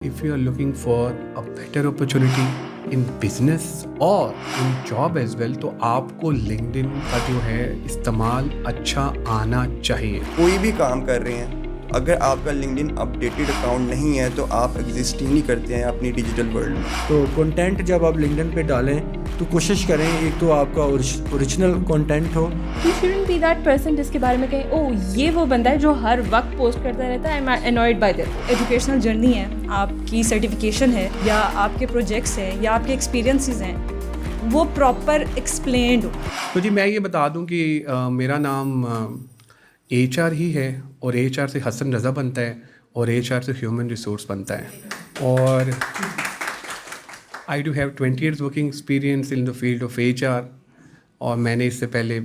If you are looking for a better opportunity in business or in job as well, तो आपको LinkedIn का जो है इस्तेमाल अच्छा आना चाहिए। कोई भी काम कर रहे हैं, अगर आपका लिंक्डइन अपडेटेड अकाउंट नहीं है तो आप एग्जिस्ट ही नहीं करते हैं अपनी डिजिटल वर्ल्ड में। तो कंटेंट जब आप लिंक्डइन पे डालें तो कोशिश करें एक तो आपका ओरिजिनल कंटेंट हो। You shouldn't be that person जिसके बारे में कहें ओह ये वो बंदा है जो हर वक्त पोस्ट करता रहता है, I M annoyed by that। Educational journey है, आपकी सर्टिफिकेशन है या आपके प्रोजेक्ट्स हैं या आपके एक्सपीरियंसेस हैं, वो प्रॉपर एक्सप्लेन्ड हो। तो जी मैं ये बता दूं कि मेरा नाम HR ही है और HR से हसन रज़ा बनता है और HR से ह्यूमन रिसोर्स बनता है और I do have 20 years working experience in the field of HR और मैंने इससे पहले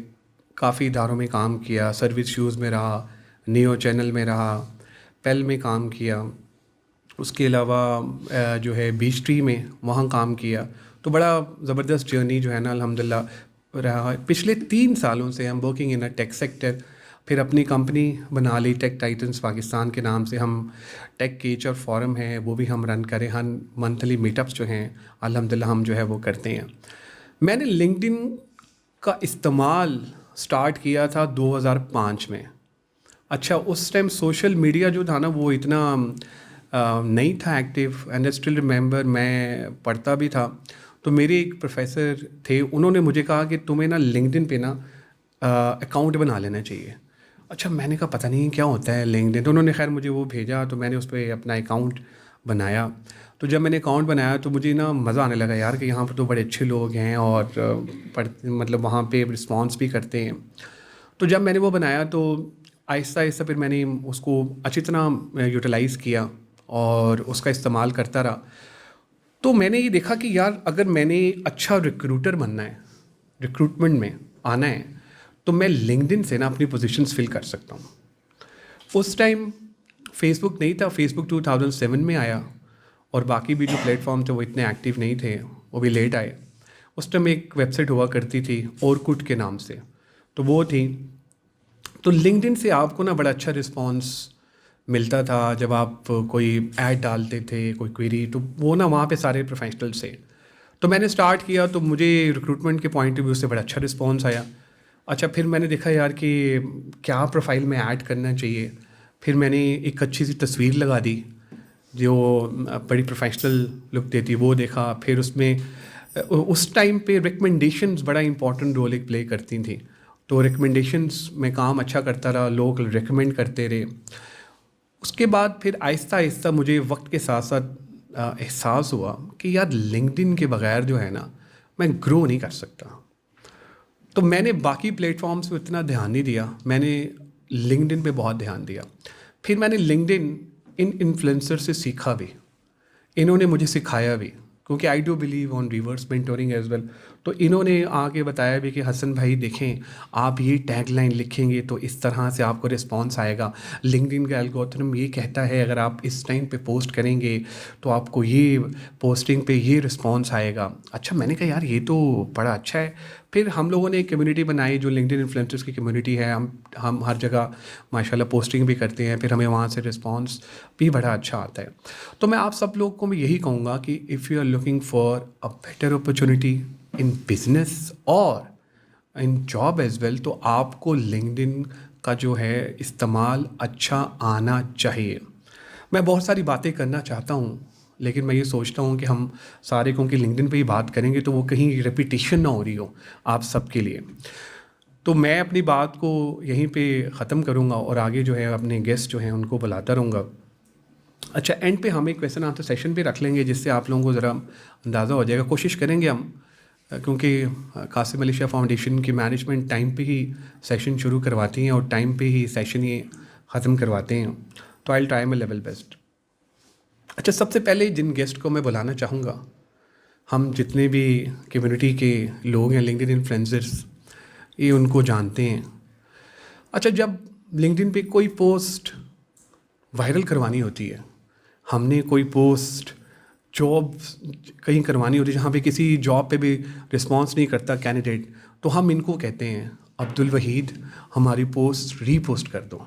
काफ़ी इदारों में काम किया, सर्विस शूज़ में रहा, नियो चैनल में रहा, पेल में काम किया, उसके अलावा जो है बीच ट्री में वहाँ काम किया। तो बड़ा ज़बरदस्त जर्नी जो है ना अल्हम्दुलिल्लाह रहा है। पिछले 3 सालों से हम working in a tech sector, फिर अपनी कंपनी बना ली टेक टाइटन्स पाकिस्तान के नाम से। हम टेक केचर फोरम है वो भी हम रन करें, हर मंथली मीटअप्स जो हैं अल्हम्दुलिल्लाह हम जो है वो करते हैं। मैंने लिंक्डइन का इस्तेमाल स्टार्ट किया था 2005 में। अच्छा उस टाइम सोशल मीडिया जो था ना वो इतना नहीं था active and I still remember, मैं पढ़ता भी था। तो मेरे एक प्रोफेसर थे, उन्होंने मुझे कहा कि तुम्हें ना लिंक्डइन पे ना अकाउंट बना लेना चाहिए। अच्छा मैंने कहा पता नहीं क्या होता है लिंक्डइन, तो उन्होंने खैर मुझे वो भेजा, तो मैंने उस पर अपना अकाउंट बनाया। तो जब मैंने अकाउंट बनाया तो मुझे ना मज़ा आने लगा यार कि यहाँ पर तो बड़े अच्छे लोग हैं और मतलब वहाँ पे रिस्पॉन्स भी करते हैं। तो जब मैंने वो बनाया तो आहिस्ता आहिस्ता फिर मैंने उसको अच्छी तरह यूटिलाइज़ किया और उसका इस्तेमाल करता रहा। तो मैंने ये देखा कि यार अगर मैंने अच्छा रिक्रूटर बनना है, रिक्रूटमेंट में आना है, तो मैं लिंक्डइन से ना अपनी पोजीशंस फिल कर सकता हूँ। उस टाइम फेसबुक नहीं था, फेसबुक 2007 में आया और बाकी भी जो प्लेटफॉर्म थे वो इतने एक्टिव नहीं थे, वो भी लेट आए। उस टाइम एक वेबसाइट हुआ करती थी ओरकुट के नाम से, तो वो थी। तो लिंक्डइन से आपको ना बड़ा अच्छा रिस्पॉन्स मिलता था जब आप कोई ऐड डालते थे, कोई क्वेरी, तो वो ना वहाँ पे सारे प्रोफेशनल्स थे। तो मैंने स्टार्ट किया तो मुझे रिक्रूटमेंट के पॉइंट ऑफ व्यू से बड़ा अच्छा रिस्पॉन्स आया। अच्छा फिर मैंने देखा यार कि क्या प्रोफाइल में ऐड करना चाहिए। फिर मैंने एक अच्छी सी तस्वीर लगा दी जो बड़ी प्रोफेशनल लुक देती, वो देखा। फिर उसमें उस टाइम पे रिकमेंडेशंस बड़ा इंपॉर्टेंट रोल एक प्ले करती थी, तो रिकमेंडेशंस में काम अच्छा करता रहा, लोग रिकमेंड करते रहे। उसके बाद फिर आहिस्ता आहिस्ता मुझे वक्त के साथ साथ एहसास हुआ कि यार लिंक्डइन के बगैर जो है ना मैं ग्रो नहीं कर सकता। तो मैंने बाकी प्लेटफॉर्म्स पे इतना ध्यान नहीं दिया, मैंने लिंक्डइन पे बहुत ध्यान दिया। फिर मैंने लिंक्डइन इन इन्फ्लुएंसर से सीखा भी, इन्होंने मुझे सिखाया भी, क्योंकि I do believe on reverse mentoring as well. तो इन्होंने आके बताया भी कि हसन भाई देखें, आप ये टैगलाइन लिखेंगे तो इस तरह से आपको रिस्पांस आएगा। लिंक्डइन का एल्गोरिथम ये कहता है अगर आप इस टाइम पे पोस्ट करेंगे तो आपको ये पोस्टिंग पे ये रिस्पांस आएगा। अच्छा मैंने कहा यार ये तो बड़ा अच्छा है। फिर हम लोगों ने एक कम्युनिटी बनाई जो लिंक्डइन इन्फ्लुएंसर्स की कम्युनिटी है। हम हर जगह माशाल्लाह पोस्टिंग भी करते हैं, फिर हमें वहाँ से रिस्पांस भी बड़ा अच्छा आता है। तो मैं आप सब लोग को मैं यही कहूँगा कि if you are looking for a better opportunity in business और इन जॉब एज वेल, तो आपको लिंक्डइन का जो है इस्तेमाल अच्छा आना चाहिए। मैं बहुत सारी बातें करना चाहता हूँ, लेकिन मैं ये सोचता हूँ कि हम सारे क्योंकि लिंक्डइन पे ही बात करेंगे तो वो कहीं रेपिटेशन ना हो रही हो आप सबके लिए। तो मैं अपनी बात को यहीं पे ख़त्म करूँगा और आगे जो है अपने गेस्ट जो हैं उनको बुलाता रहूँगा। अच्छा एंड पे हम एक क्वेश्चन आंसर सेशन भी रख लेंगे जिससे आप लोगों को ज़रा अंदाज़ा हो जाएगा। कोशिश करेंगे हम, क्योंकि कासिम अली शाह फाउंडेशन की मैनेजमेंट टाइम पे ही सेशन शुरू करवाती हैं और टाइम पे ही सेशन ये ख़त्म करवाते हैं, तो I will try my level best. अच्छा सबसे पहले जिन गेस्ट को मैं बुलाना चाहूँगा, हम जितने भी कम्युनिटी के लोग हैं लिंक्डइन इन्फ्लुएंसर्स, ये उनको जानते हैं। अच्छा जब लिंक्डइन पे कोई पोस्ट वायरल करवानी होती है, हमने कोई पोस्ट जॉब कहीं करवानी होती है जहाँ पे किसी जॉब पे भी रिस्पांस नहीं करता कैंडिडेट, तो हम इनको कहते हैं अब्दुल वहीद हमारी पोस्ट रीपोस्ट कर दो।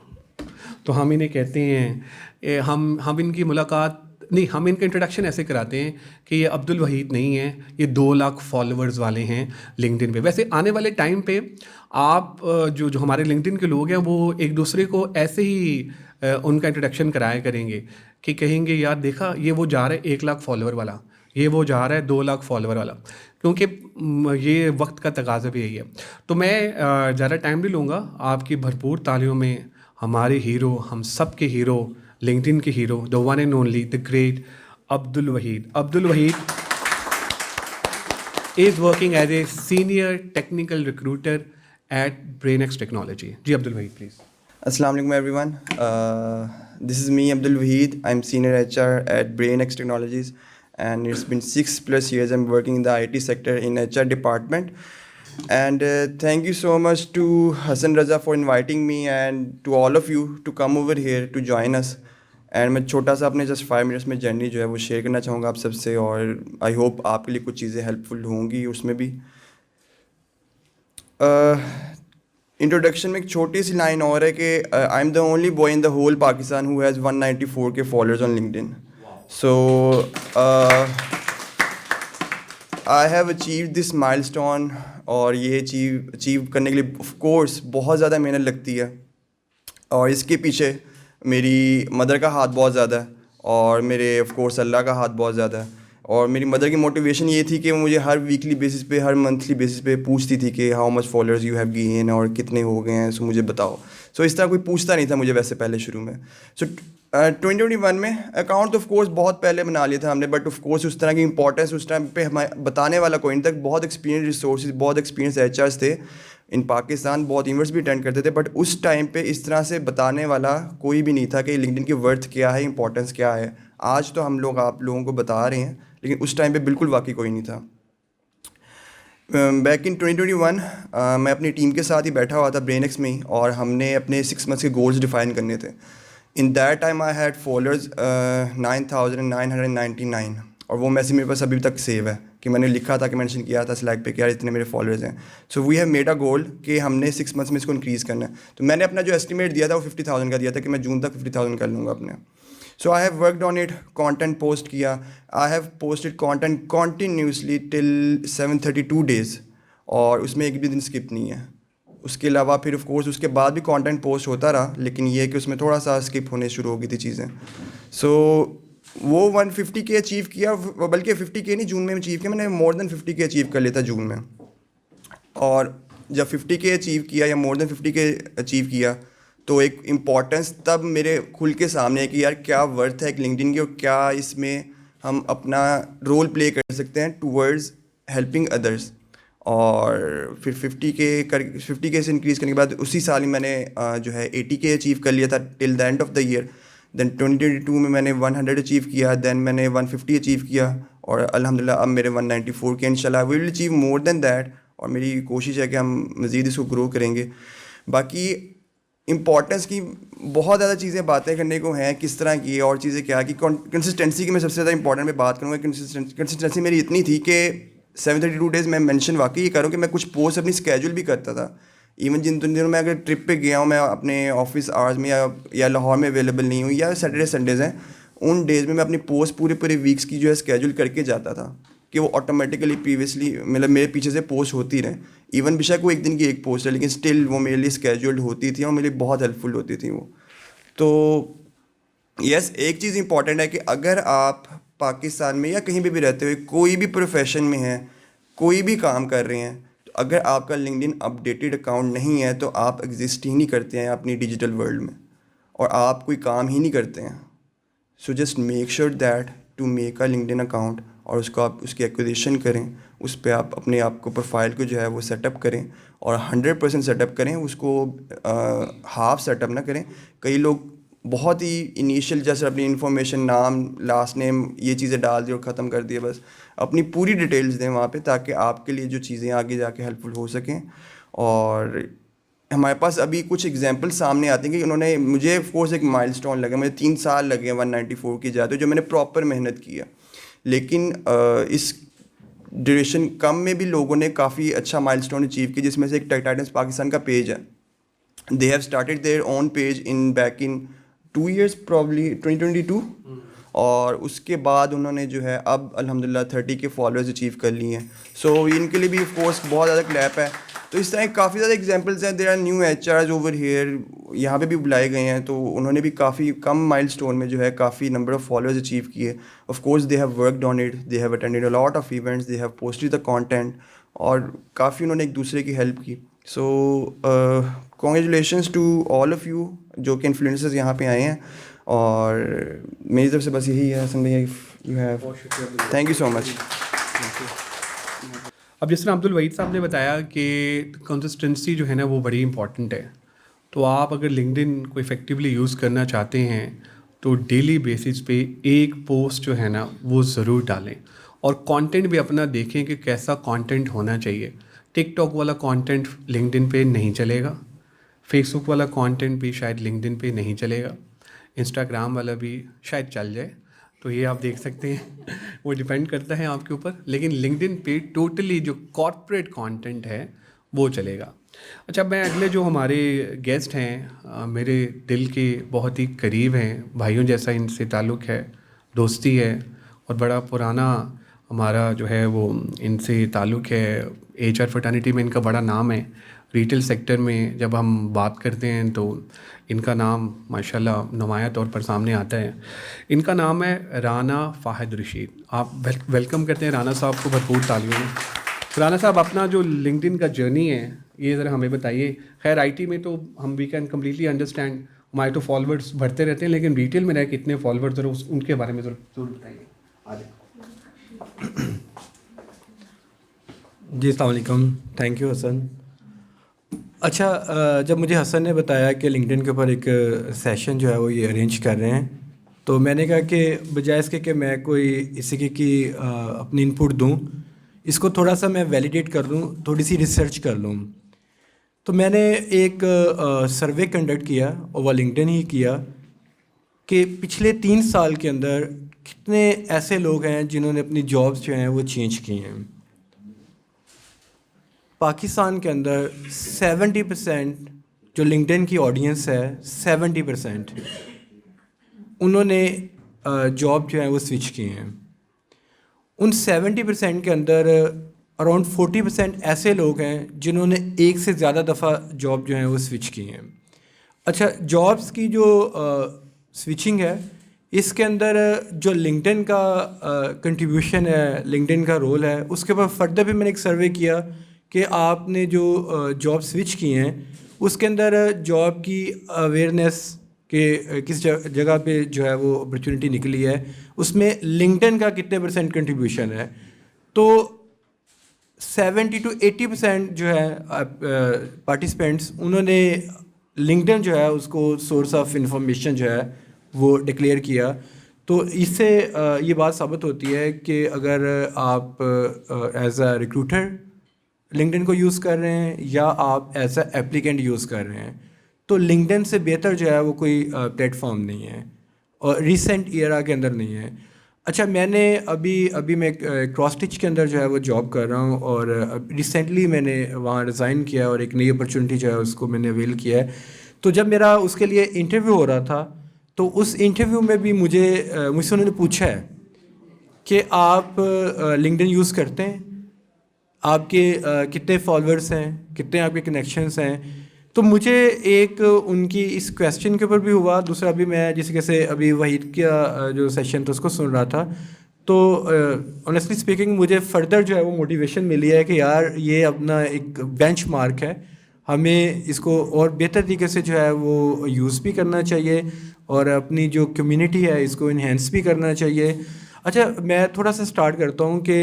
तो हम इन्हें कहते हैं हम इनकी मुलाकात नहीं, हम इनका इंट्रोडक्शन ऐसे कराते हैं कि ये अब्दुल वहीद नहीं है, ये 2 लाख फॉलोअर्स वाले हैं लिंक्डइन पे। वैसे आने वाले टाइम पे आप जो जो हमारे लिंक्डइन के लोग हैं वो एक दूसरे को ऐसे ही उनका इंट्रोडक्शन कराया करेंगे कि कहेंगे यार देखा ये वो जा रहा है 1 लाख फॉलोअर वाला, ये वो जा रहा है 2 लाख फॉलोअर वाला, क्योंकि ये वक्त का तकाज़ा भी यही है। तो मैं ज़्यादा टाइम नहीं लूँगा, आपकी भरपूर तालियों में हमारे हीरो, हम सब के हीरो, लिंक्डइन के hero, the one and only, the great Abdul Waheed. Abdul Waheed is working as a senior technical recruiter at BrainX Technology. जी Abdul Waheed please. Assalamu alaikum everyone. This is me Abdul Wahid. I'm senior HR at BrainX Technologies, and it's been 6+ years I'm working in the IT sector in HR department. And thank you so much to Hassan Raza for inviting me, and to all of you to come over here to join us. And मैं छोटा सा अपने just 5 minutes में journey जो है वो share करना चाहूँगा आप सबसे, और आई होप आपके लिए कुछ चीज़ें हेल्पफुल होंगी उसमें भी। इंट्रोडक्शन में एक छोटी सी लाइन और है कि I am the only boy in the whole Pakistan who has 194 K followers on LinkedIn. So I have achieve this milestone, और ये अचीव करने के लिए ऑफ कोर्स बहुत ज़्यादा मेहनत लगती है, और इसके पीछे मेरी मदर का हाथ बहुत ज़्यादा है, और मेरे ऑफ कोर्स अल्लाह का हाथ बहुत ज़्यादा है। और मेरी मदर की मोटिवेशन ये थी कि वो मुझे हर वीकली बेसिस पे, हर मंथली बेसिस पे पूछती थी कि how much followers you have gain, और कितने हो गए हैं, सो मुझे बताओ। सो इस तरह कोई पूछता नहीं था मुझे वैसे पहले शुरू में। सो 2021 में अकाउंट ऑफ कोर्स बहुत पहले बना लिया था हमने, बट ऑफ कोर्स उस तरह की इंपॉर्टेंस उस टाइम पे हमें बताने वाला कोई नहीं था। बहुत एक्सपीरियंस रिसोर्सेज, बहुत एक्सपीरियंस एचआर्स थे इन पाकिस्तान, बहुत इवेंट्स भी अटेंड करते थे, बट उस टाइम पे इस तरह से बताने वाला कोई भी नहीं था कि लिंक्डइन की वर्थ क्या है, इंपॉर्टेंस क्या है। आज तो हम लोग आप लोगों को बता रहे हैं, लेकिन उस टाइम पे बिल्कुल वाकई कोई नहीं था। बैक इन 2021 मैं अपनी टीम के साथ ही बैठा हुआ था ब्रेनएक्स में ही, और हमने अपने 6 मंथ्स के गोल्स डिफाइन करने थे। In that time I had followers 9,999, और वो मैसेज मेरे पास अभी तक सेव है कि मैंने लिखा था कि मेंशन किया था स्लैक पे कि यार इतने मेरे फॉलोअर्स हैं। So we have made a goal कि हमने 6 मंथ्स में इसको इंक्रीज़ करना है। तो मैंने अपना जो एस्टिमेट दिया था वो 50,000 का दिया था कि मैं जून तक 50,000 कर लूँगा अपने। So I have worked on it, content post किया, I have posted content continuously till 732 days, और उसमें एक भी दिन स्किप नहीं है। उसके अलावा फिर ऑफ कोर्स उसके बाद भी कंटेंट पोस्ट होता रहा, लेकिन ये कि उसमें थोड़ा सा स्किप होने शुरू हो गई थी चीज़ें। सो वो 150 के अचीव किया, बल्कि 50 के नहीं, जून में अचीव किया मैंने। मोर देन 50 के अचीव कर लिया था जून में, और जब 50 के अचीव किया या मोर देन 50 के अचीव किया तो एक इम्पॉर्टेंस तब मेरे खुल के सामने है कि यार क्या वर्थ है एक लिंक्डइन की, और क्या इसमें हम अपना रोल प्ले कर सकते हैं टूवर्ड्स हेल्पिंग अदर्स। और फिर 50 के से इंक्रीज़ करने के बाद उसी साल ही मैंने जो है 80 के अचीव कर लिया था till the end of the year. Then 2022 में मैंने 100 अचीव किया, दैन मैंने 150 अचीव किया, और अल्हम्दुलिल्लाह अब मेरे 194 के। इंशाल्लाह we will achieve more than that, और मेरी कोशिश है कि हम मज़ीद इसको ग्रो करेंगे। बाकी इंपॉर्टेंस की बहुत ज़्यादा चीज़ें बातें करने को हैं, किस तरह की और चीज़ें क्या कि कंसिस्टेंसी की मैं सबसे ज़्यादा इंपॉर्टेंट में बात करूँगा। कंसिस्टेंसी मेरी इतनी थी कि 732 डेज़ मैं मेंशन वाकई ये करूँ कि मैं कुछ पोस्ट अपनी स्केड्यूल भी करता था। इवन जिन दिनों मैं अगर ट्रिप पे गया हूँ, मैं अपने ऑफिस आवर्स में या लाहौर में अवेलेबल नहीं हूँ, या सैटरडे संडेज़ हैं, उन डेज़ में मैं अपनी पोस्ट पूरे वीक्स की जो है स्केड्यूल करके जाता था कि वो ऑटोमेटिकली प्रीवियसली मतलब मेरे पीछे से पोस्ट होती रहे। इवन बेशक वो एक दिन की एक पोस्ट है, लेकिन स्टिल वो मेरे लिए स्केड्यूल्ड होती थी और मेरे लिए बहुत हेल्पफुल होती थी वो। तो यस, एक चीज़ इंपॉर्टेंट है कि अगर आप पाकिस्तान में या कहीं भी रहते हुए कोई भी प्रोफेशन में हैं, कोई भी काम कर रहे हैं, तो अगर आपका लिंक्डइन अपडेटेड अकाउंट नहीं है तो आप एग्जिस्ट ही नहीं करते हैं अपनी डिजिटल वर्ल्ड में, और आप कोई काम ही नहीं करते हैं। So just make sure that to make a LinkedIn account, और उसको आप उसकी एक्विजिशन करें, उस पर आप अपने आप को प्रोफाइल को जो है वो सेटअप करें, और 100% सेटअप करें उसको, हाफ सेटअप ना करें। कई लोग बहुत ही इनिशियल जैसे अपनी इन्फॉर्मेशन, नाम, लास्ट नेम, ये चीज़ें डाल दी और ख़त्म कर दिए। बस अपनी पूरी डिटेल्स दें वहाँ पे, ताकि आपके लिए जो चीज़ें आगे जाके हेल्पफुल हो सकें। और हमारे पास अभी कुछ एग्जांपल सामने आते हैं कि उन्होंने, मुझे ऑफ कोर्स एक माइलस्टोन लगा, मुझे 3 साल लगे 194 की जाते, जो मैंने प्रॉपर मेहनत की है, लेकिन इस ड्यूरेशन कम में भी लोगों ने काफ़ी अच्छा माइलस्टोन अचीव किया, जिसमें से एक टेक टाइटंस पाकिस्तान का पेज है। They have started their own page in back in 2 years probably 2022, और उसके बाद उन्होंने जो है अब अल्हम्दुलिल्लाह 30 के फॉलोअर्स अचीव कर लिए हैं। सो इनके लिए भी ऑफ कोर्स बहुत ज़्यादा क्लैप है। तो इस तरह काफ़ी ज़्यादा एग्जांपल्स हैं। There are new HRs over here, यहाँ पे भी बुलाए गए हैं, तो उन्होंने भी काफ़ी कम माइलस्टोन में जो है काफ़ी नंबर ऑफ़ फॉलोअर्स अचीव किए। Of course they have worked on it, they have attended a lot of events, they have posted the content, और काफ़ी उन्होंने एक दूसरे की हेल्प की। So congratulations to all of you जो कि इन्फ्लुएंसर्स यहाँ पे आए हैं, और मेरी तरफ से बस यही है। हसन भैया, you have, thank you so much. अब जिस तरह अब्दुल वहीद साहब ने बताया कि कंसिस्टेंसी जो है ना वो बड़ी इंपॉर्टेंट है। तो आप अगर लिंक्डइन को इफ़ेक्टिवली यूज़ करना चाहते हैं तो डेली बेसिस पे एक पोस्ट जो है ना वो ज़रूर डालें, और कंटेंट भी अपना देखें कि कैसा कंटेंट होना चाहिए। टिकटॉक वाला कंटेंट लिंक्डइन पे नहीं चलेगा, फेसबुक वाला कंटेंट भी शायद लिंक्डइन पे नहीं चलेगा, इंस्टाग्राम वाला भी शायद चल जाए, तो ये आप देख सकते हैं वो डिपेंड करता है आपके ऊपर। लेकिन लिंक्डइन पे टोटली जो कॉर्पोरेट कंटेंट है वो चलेगा। अच्छा, मैं अगले जो हमारे गेस्ट हैं मेरे दिल के बहुत ही करीब हैं, भाइयों जैसा इनसे ताल्लुक़ है, दोस्ती है, और बड़ा पुराना हमारा जो है वो इनसे ताल्लुक़ है। HR फर्टर्निटी में इनका बड़ा नाम है। रिटेल सेक्टर में जब हम बात करते हैं तो इनका नाम माशाल्लाह नुमाया तौर पर सामने आता है। इनका नाम है राना फ़ाहिद रशीद। आप वेलकम करते हैं राना साहब को भरपूर तालियों में। राना साहब, अपना जो लिंक्डइन का जर्नी है ये ज़रा हमें बताइए। खैर IT में तो हम वी कैन कम्प्लीटली अंडरस्टैंड, हमारे तो फॉलोअर्स बढ़ते रहते हैं, लेकिन रिटेल में रहे कितने फॉलोअर्स और उनके बारे में ज़रूर बताइए। जी अस्सलाम वालेकुम, थैंक यू हसन। अच्छा, जब मुझे हसन ने बताया कि लिंक्डइन के ऊपर एक सेशन जो है वो ये अरेंज कर रहे हैं, तो मैंने कहा कि बजाय इसके कि मैं कोई इसी की अपनी इनपुट दूं, इसको थोड़ा सा मैं वैलिडेट कर लूं, थोड़ी सी रिसर्च कर लूं। तो मैंने एक सर्वे कंडक्ट किया, और वह लिंक्डइन ही किया, कि पिछले 3 साल के अंदर कितने ऐसे लोग हैं जिन्होंने अपनी जॉब्स जो हैं वो चेंज की हैं। पाकिस्तान के अंदर 70% जो लिंक्डइन की ऑडियंस है, 70% उन्होंने जॉब जो है वो स्विच किए हैं। उन 70% के अंदर अराउंड 40% ऐसे लोग हैं जिन्होंने एक से ज़्यादा दफ़ा जॉब जो है वो स्विच की हैं। अच्छा, जॉब्स की जो स्विचिंग है, इसके अंदर जो लिंक्डइन का कंट्रीब्यूशन है, लिंक्डइन का रोल है, उसके ऊपर फर्दर भी मैंने एक सर्वे किया कि आपने जो जॉब स्विच की हैं उसके अंदर जॉब की अवेयरनेस के किस जगह पे जो है वो अपॉर्चुनिटी निकली है, उसमें लिंक्डइन का कितने % कंट्रीब्यूशन है। तो 70 to 80% जो है पार्टिसिपेंट्स, उन्होंने लिंक्डइन जो है उसको सोर्स ऑफ इंफॉर्मेशन जो है वो डिक्लेयर किया। तो इससे ये बात साबित होती है कि अगर आप एज अ रिक्रूटर लिंक्डइन को यूज़ कर रहे हैं या आप एज अ एप्लीकेंट यूज़ कर रहे हैं, तो लिंक्डइन से बेहतर जो है वो कोई प्लेटफॉर्म नहीं है, और रिसेंट ईरा के अंदर नहीं है। अच्छा, मैंने अभी मैं क्रॉस स्टिच के अंदर जो है वो जॉब कर रहा हूँ, और रिसेंटली मैंने वहाँ रिज़ाइन किया और एक नई अपॉर्चुनिटी जो है उसको मैंने अवेल किया है। तो जब मेरा उसके लिए इंटरव्यू हो रहा था, तो उस इंटरव्यू में भी मुझसे उन्होंने पूछा है कि आप लिंक्डइन यूज़ करते हैं, आपके कितने फॉलोअर्स हैं, कितने आपके कनेक्शंस हैं। तो मुझे एक उनकी इस क्वेश्चन के ऊपर भी हुआ। दूसरा भी मैं जिस कैसे अभी वहीद का जो सेशन था उसको सुन रहा था, तो ऑनेस्टली स्पीकिंग मुझे फर्दर जो है वो मोटिवेशन मिली है कि यार ये अपना एक बेंचमार्क है, हमें इसको और बेहतर तरीके से जो है वो यूज़ भी करना चाहिए, और अपनी जो कम्युनिटी है इसको इन्हेंस भी करना चाहिए। अच्छा, मैं थोड़ा सा स्टार्ट करता हूँ कि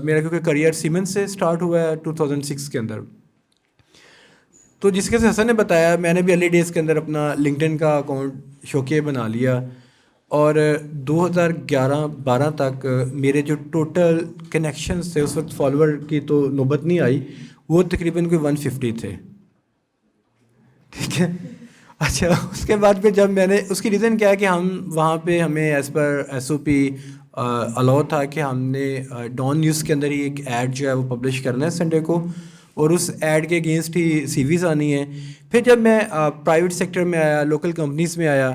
मेरा क्योंकि करियर सीमेंस से स्टार्ट हुआ है 2006 के अंदर। तो जिसके से हसन ने बताया, मैंने भी अर्ली डेज़ के अंदर अपना लिंक्डइन का अकाउंट शौकिया बना लिया, और 2011-12 तक मेरे जो टोटल कनेक्शंस थे, उस वक्त फॉलोअर की तो नौबत नहीं आई, वो तकरीबन कोई 150 थे। ठीक है। अच्छा, उसके बाद फिर जब मैंने, उसकी रीज़न क्या है कि हम वहाँ पे हमें एज़ पर SOP अलाउ था कि हमने डॉन न्यूज़ के अंदर ही एक ऐड जो है वो पब्लिश करना है संडे को, और उस ऐड के अगेंस्ट ही CVs आनी है। फिर जब मैं प्राइवेट सेक्टर में आया, लोकल कंपनीज़ में आया,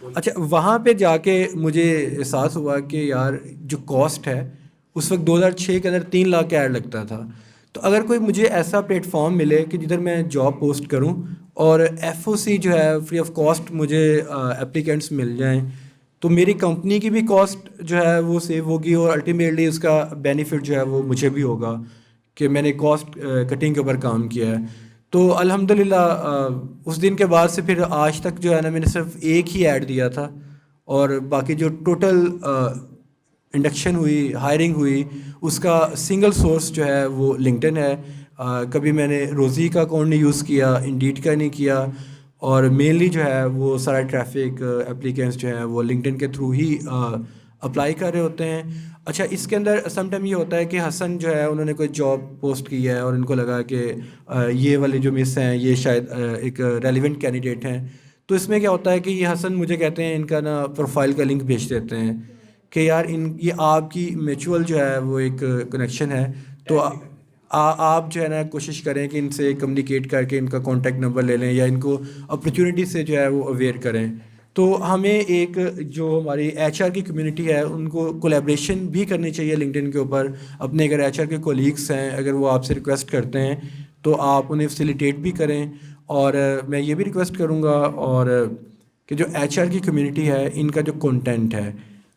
अच्छा, वहाँ पे जाके मुझे एहसास हुआ कि यार जो कॉस्ट है उस वक्त 2006 के अंदर 3 लाख का ऐड लगता था। तो अगर कोई मुझे ऐसा प्लेटफॉर्म मिले कि जिधर मैं जॉब पोस्ट करूं और एफओसी जो है फ्री ऑफ कॉस्ट मुझे एप्लीकेंट्स मिल जाएं, तो मेरी कंपनी की भी कॉस्ट जो है वो सेव होगी और अल्टीमेटली उसका बेनिफिट जो है वो मुझे भी होगा कि मैंने कॉस्ट कटिंग के ऊपर काम किया है। तो अल्हम्दुलिल्लाह उस दिन के बाद से फिर आज तक जो है ना, मैंने सिर्फ एक ही ऐड दिया था और बाकी जो टोटल इंडक्शन हुई, हायरिंग हुई, उसका सिंगल सोर्स जो है वो लिंक्डइन है। कभी मैंने रोज़ी का अकाउंट नहीं यूज़ किया, इंडीड का नहीं किया, और मेनली जो है वो सारा ट्रैफिक एप्लीकेंट्स जो है वो लिंक्डइन के थ्रू ही अप्लाई कर रहे होते हैं। अच्छा, इसके अंदर समटाइम ये होता है कि हसन जो है उन्होंने कोई जॉब पोस्ट की है और इनको लगा कि ये वाले जो मिस हैं ये शायद एक रेलिवेंट कैंडिडेट हैं। तो इसमें क्या होता है कि ये हसन मुझे कहते हैं, इनका ना प्रोफाइल का लिंक भेज देते हैं कि यार ये आपकी म्यूचुअल जो है वो एक कनेक्शन है, तो आप जो है ना कोशिश करें कि इनसे कम्युनिकेट करके इनका कॉन्टैक्ट नंबर ले लें या इनको अपॉर्चुनिटी से जो है वो अवेयर करें। तो हमें एक जो हमारी एचआर की कम्युनिटी है उनको कोलैबोरेशन भी करनी चाहिए लिंक्डइन के ऊपर। अपने अगर एचआर के कोलीग्स हैं, अगर वो आपसे रिक्वेस्ट करते हैं तो आप उन्हें फैसिलिटेट भी करें। और मैं ये भी रिक्वेस्ट करूँगा और कि जो एचआर की कम्युनिटी है इनका जो कंटेंट है,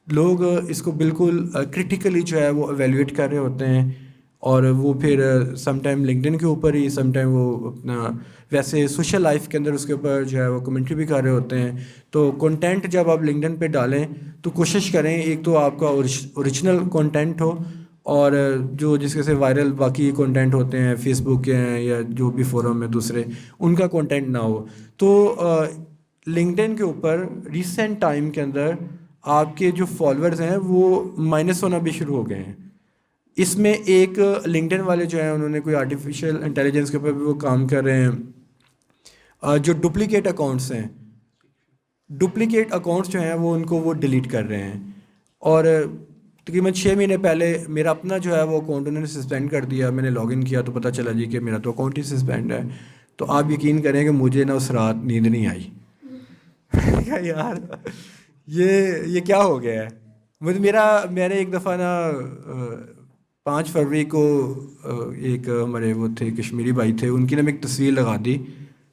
लोग इसको बिल्कुल क्रिटिकली जो है वो एवेल्यूएट कर रहे होते हैं और वो फिर समटाइम लिंक्डइन के ऊपर ही, समटाइम वो अपना वैसे सोशल लाइफ के अंदर उसके ऊपर जो है वो कमेंट्री भी कर रहे होते हैं। तो कंटेंट जब आप लिंक्डइन पे डालें तो कोशिश करें एक तो आपका ओरिजिनल कंटेंट हो, और जो जिसके से वायरल बाकी कंटेंट होते हैं फेसबुक के हैं या जो भी फोरम है दूसरे, उनका कंटेंट ना हो। तो लिंक्डइन के ऊपर रिसेंट टाइम के अंदर आपके जो फॉलोअर्स हैं वो माइनस होना भी शुरू हो गए हैं। इसमें एक लिंक्डइन वाले जो हैं उन्होंने कोई आर्टिफिशियल इंटेलिजेंस के ऊपर भी वो काम कर रहे हैं। जो डुप्लीकेट अकाउंट्स हैं, डुप्लीकेट अकाउंट्स जो हैं वो उनको वो डिलीट कर रहे हैं। और तकरीबन 6 महीने पहले मेरा अपना जो है वो अकाउंट उन्होंने सस्पेंड कर दिया। मैंने लॉगिन किया तो पता चला जी कि मेरा तो अकाउंट ही सस्पेंड है। तो आप यकीन करें कि मुझे ना उस रात नींद नहीं आई। यार ये क्या हो गया है। मैंने एक दफ़ा ना 5 फरवरी को एक हमारे वो थे कश्मीरी भाई थे, उनकी ना मैं एक तस्वीर लगा दी।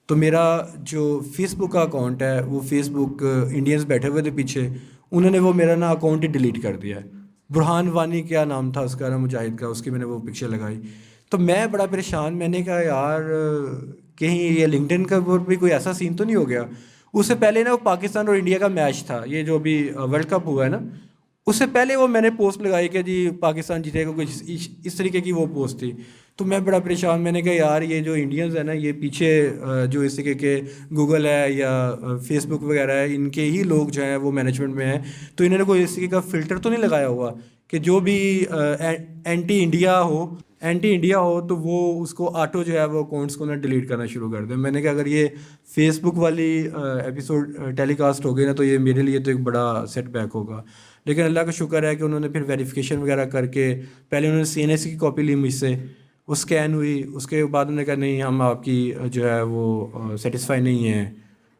तो मेरा जो फेसबुक का अकाउंट है वो फेसबुक इंडियंस बैठे हुए थे पीछे, उन्होंने वो मेरा ना अकाउंट ही डिलीट कर दिया है। बुरहान वानी क्या नाम था उसका ना, मुजाहिद का, उसकी मैंने वो पिक्चर लगाई। तो मैं बड़ा परेशान, मैंने कहा यार कहीं ये लिंक्डइन का भी कोई ऐसा सीन तो नहीं हो गया। उससे पहले ना वो पाकिस्तान और इंडिया का मैच था, ये जो अभी वर्ल्ड कप हुआ है ना, उससे पहले वो मैंने पोस्ट लगाई कि जी पाकिस्तान जीतेगा, कुछ इस तरीके की वो पोस्ट थी। तो मैं बड़ा परेशान, मैंने कहा यार ये जो इंडियंस है ना, ये पीछे जो इस तरीके के गूगल है या फेसबुक वगैरह है, इनके ही लोग जो हैं वो मैनेजमेंट में हैं। तो इन्होंने कोई इस तरीके का फ़िल्टर तो नहीं लगाया हुआ कि जो भी एंटी इंडिया हो तो वो उसको ऑटो जो है वो अकाउंट्स को ना डिलीट करना शुरू कर दे। मैंने कहा अगर ये फेसबुक वाली एपिसोड टेलीकास्ट हो गई ना तो ये मेरे लिए तो एक बड़ा सेटबैक होगा। लेकिन अल्लाह का शुक्र है कि उन्होंने फिर वेरिफिकेशन वगैरह करके, पहले उन्होंने CNS की कॉपी ली मुझसे, वो स्कैन हुई, उसके बाद उन्होंने कहा नहीं हम आपकी जो है वो सेटिस्फाई नहीं है,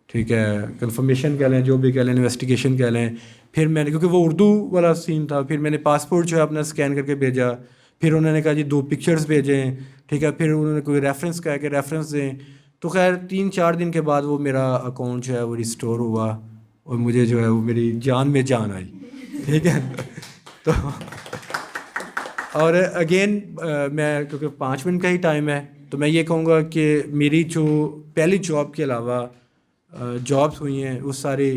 ठीक है, कंफर्मेशन कह लें, जो भी कह लें, इन्वेस्टिगेशन कह लें। फिर मैंने, क्योंकि वो उर्दू वाला सीन था, फिर मैंने पासपोर्ट जो है अपना स्कैन करके भेजा। फिर उन्होंने कहा जी 2 पिक्चर्स भेजें, ठीक है। फिर उन्होंने कोई रेफरेंस कहा कि रेफरेंस दें। तो खैर 3-4 दिन के बाद वो मेरा अकाउंट जो है वो रिस्टोर हुआ और मुझे जो है वो मेरी जान में जान आई, ठीक है। तो और अगेन मैं, क्योंकि 5 मिनट का ही टाइम है, तो मैं ये कहूँगा कि मेरी जो पहली जॉब के अलावा जॉब्स हुई हैं वो सारी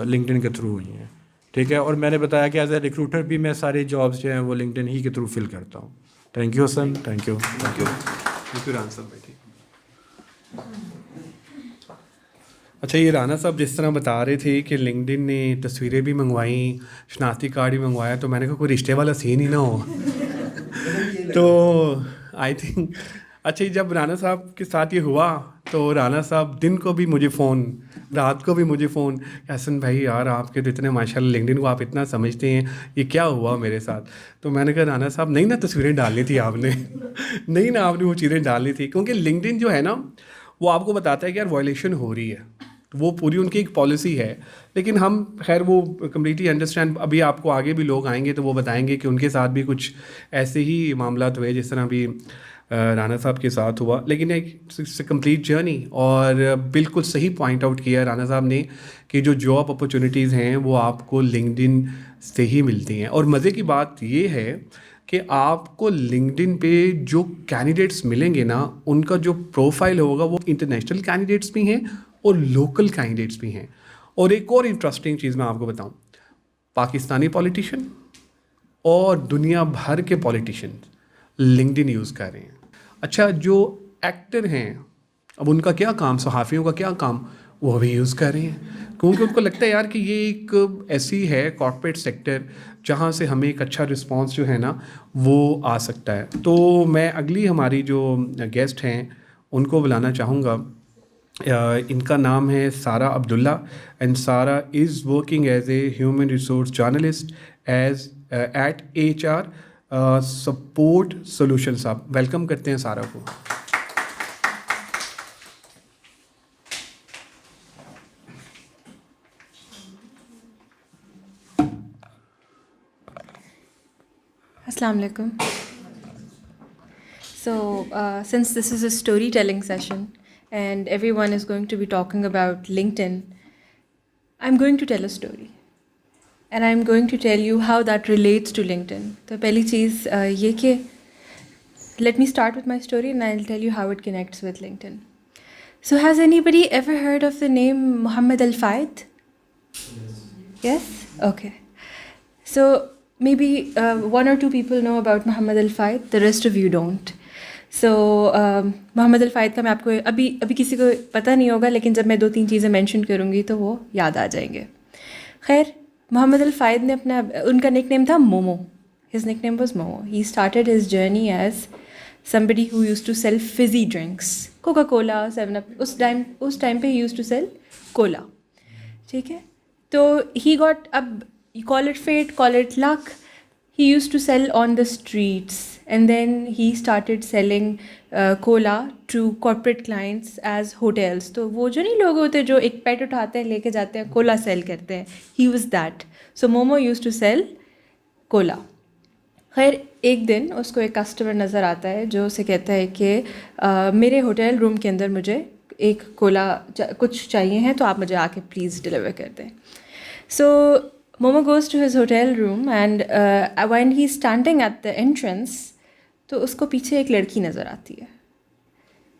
लिंक्डइन के थ्रू हुई हैं, ठीक है। और मैंने बताया कि एज ए रिक्रूटर भी मैं सारी जॉब्स जो हैं वो लिंक्डइन ही के थ्रू फिल करता हूँ। Thank you Hasan, thank you Rana साहब बैठिए। अच्छा, ये राना साहब जिस तरह बता रहे थे कि लिंक्डइन ने तस्वीरें भी मंगवाई, शनाख्ती कार्ड भी मंगवाया, तो मैंने कहा कोई रिश्ते वाला सीन ही ना हो। तो आई थिंक अच्छा, जब राना साहब के साथ ये हुआ तो राना साहब दिन को भी मुझे फ़ोन, रात को भी मुझे फ़ोन, हसन भाई यार आपके तो इतने माशाल्लाह लिंक्डइन को आप इतना समझते हैं, ये क्या हुआ मेरे साथ। तो मैंने कहा राना साहब नहीं ना तस्वीरें डालनी थी आपने नहीं ना आपने वो चीज़ें डालनी थी, क्योंकि लिंक्डइन जो है ना वो आपको बताता है कि यार वायलेशन हो रही है, वो पूरी उनकी एक पॉलिसी है, लेकिन हम खैर वो कम्प्लीटली अंडरस्टैंड, अभी आपको आगे भी लोग आएंगे तो वो बताएंगे कि उनके साथ भी कुछ ऐसे ही मामला हुए जिस तरह अभी राना साहब के साथ हुआ, लेकिन एक कंप्लीट जर्नी। और बिल्कुल सही पॉइंट आउट किया राना साहब ने कि जो जॉब अपॉर्चुनिटीज़ हैं वो आपको लिंक्डइन से ही मिलती हैं। और मज़े की बात ये है कि आपको लिंक्डइन पे जो कैंडिडेट्स मिलेंगे ना, उनका जो प्रोफाइल होगा वो इंटरनेशनल कैंडिडेट्स भी हैं और लोकल कैंडिडेट्स भी हैं। और एक और इंटरेस्टिंग चीज़ मैं आपको बताऊं, पाकिस्तानी पॉलिटिशियन और दुनिया भर के पॉलिटिशियन लिंक्डइन यूज़ कर रहे हैं। अच्छा, जो एक्टर हैं अब उनका क्या काम, सहाफ़ियों का क्या काम, वो भी यूज़ कर रहे हैं, क्योंकि उनको लगता है यार कि ये एक ऐसी है कॉर्पोरेट सेक्टर जहाँ से हमें एक अच्छा रिस्पांस जो है ना वो आ सकता है। तो मैं अगली हमारी जो गेस्ट हैं उनको बुलाना चाहूँगा। इनका नाम है Sara Abdullah and Sara is working as a human resource journalist as at HR support solution. साहब वेलकम करते हैं सारा को। Assalamu alaikum. So, since this is a storytelling session and everyone is going to be talking about LinkedIn, I'm going to tell a story. And I'm going to tell you how that relates to LinkedIn. तो पहली चीज़ ये कि let me start with my story and I'll tell you how it connects with LinkedIn. So, has anybody ever heard of the name Muhammad Al Fayed? Yes? Okay. So, maybe one or two people know about Muhammad Al Fayed, the rest of you don't. So, Muhammad Al Fayed का मैं आपको अभी किसी को पता नहीं होगा, लेकिन जब मैं 2-3 चीज़ें मेंशन करूँगी तो वो याद आ जाएंगे। खैर, Muhammad Al Fayed ने उनका निकनेम था momo. His nickname was Momo. He started his journey as somebody who used to sell fizzy drinks, Coca-Cola, 7up. उस टाइम पे he used to sell cola. ठीक है? तो he got, अब call it fate, call it luck, he used to sell on the streets and then he started selling cola to corporate clients as hotels. तो वो जो नहीं लोग होते जो एक पैट उठाते हैं लेके जाते हैं कोला सेल करते हैं, he was that. So Momo used to sell cola. खैर एक दिन उसको एक कस्टमर नज़र आता है जो उसे कहता है कि मेरे होटल रूम के अंदर मुझे एक कोला कुछ चाहिए हैं तो आप मुझे आके प्लीज़ डिलीवर कर दें. So Momo goes to his hotel room and when he's standing at the entrance, तो उसको पीछे एक लड़की नज़र आती है.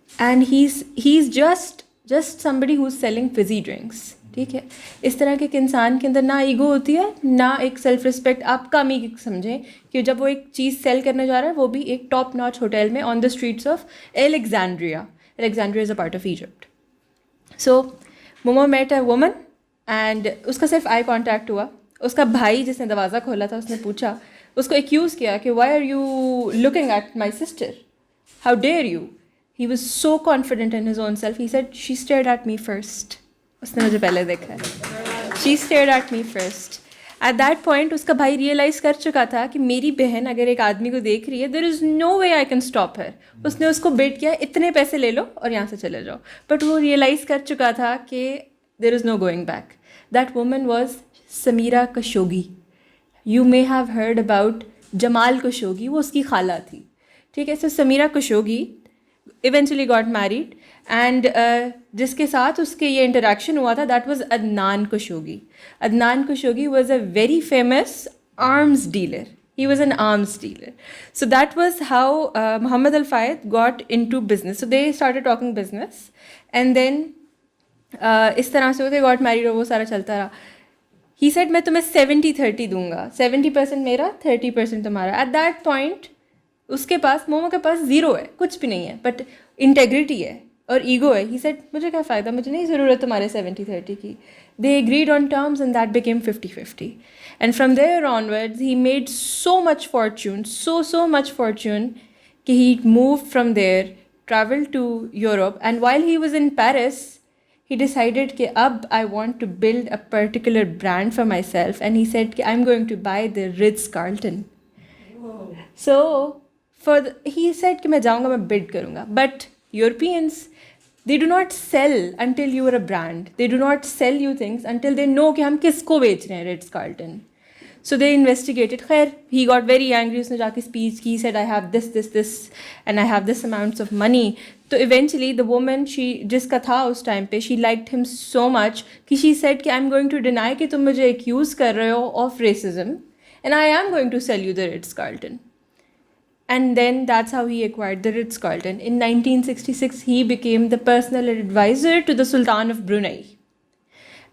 And he's just somebody who's selling fizzy drinks. ठीक है, इस तरह के एक इंसान के अंदर ना ईगो होती है ना एक सेल्फ रिस्पेक्ट. आप कम ही समझें कि जब वो एक चीज़ सेल करने जा रहा है वो भी एक टॉप नॉच होटल में on the streets of Alexandria. Alexandria is a part of Egypt. So Momo met a woman and उसका सिर्फ आई कॉन्टैक्ट हुआ. उसका भाई जिसने दरवाज़ा खोला था उसने पूछा, उसको एक्यूज़ किया कि why are you looking at my sister, how dare you. He was so confident in his own self. He said she stared at me first. उसने मुझे पहले देखा है. She stared at me first. At that point उसका भाई realise कर चुका था कि मेरी बहन अगर एक आदमी को देख रही है, there is no way I can stop her. उसने उसको बेट किया, इतने पैसे ले लो और यहाँ से चले जाओ. बट वो रियलाइज़ कर चुका था कि there is no going back. That woman was Samira Khashoggi. You may have heard about Jamal Khashoggi, वो उसकी खाला थी. ठीक है. So Samira Khashoggi eventually got married and जिसके साथ उसके ये इंटरेक्शन हुआ था that was Adnan Khashoggi. Adnan Khashoggi was a very famous arms dealer. He was an arms dealer. So that was how Muhammad Al Fayed got into business. So they started talking business and then इस तरह से होते got married और वो सारा चलता रहा. He said मैं तुम्हें 70-30 दूंगा, 70% मेरा 30% तुम्हारा. At that point उसके पास, मोमो के पास ज़ीरो है, कुछ भी नहीं है, बट इंटेग्रिटी है और ईगो है. ही सेड मुझे क्या फ़ायदा, मुझे नहीं ज़रूरत तुम्हारे 70-30 की. They agreed on terms and that became 50-50. And from there onwards he made so much fortune, so much fortune कि he move from there, travel to Europe. And while he was in Paris he decided कि अब I want to build a particular brand for myself and he said कि I'm going to buy the Ritz-Carlton. So he said कि मैं जाऊँगा, मैं bid करूँगा. But Europeans They do not sell until you are a brand. They do not sell you things until they know कि हम किसको बेच रहे हैं Ritz Carlton. So they investigated. खैर, he got very angry. उसने जाके speech की, said I have this, and I have this amounts of money. तो eventually the woman, जिसका था उस time पे, she liked him so much कि she said कि I'm going to deny कि तुम मुझे accuse कर रहे हो of racism, and I am going to sell you the Ritz Carlton. And then that's how he acquired the Ritz Carlton. In 1966, he became the personal advisor to the Sultan of Brunei.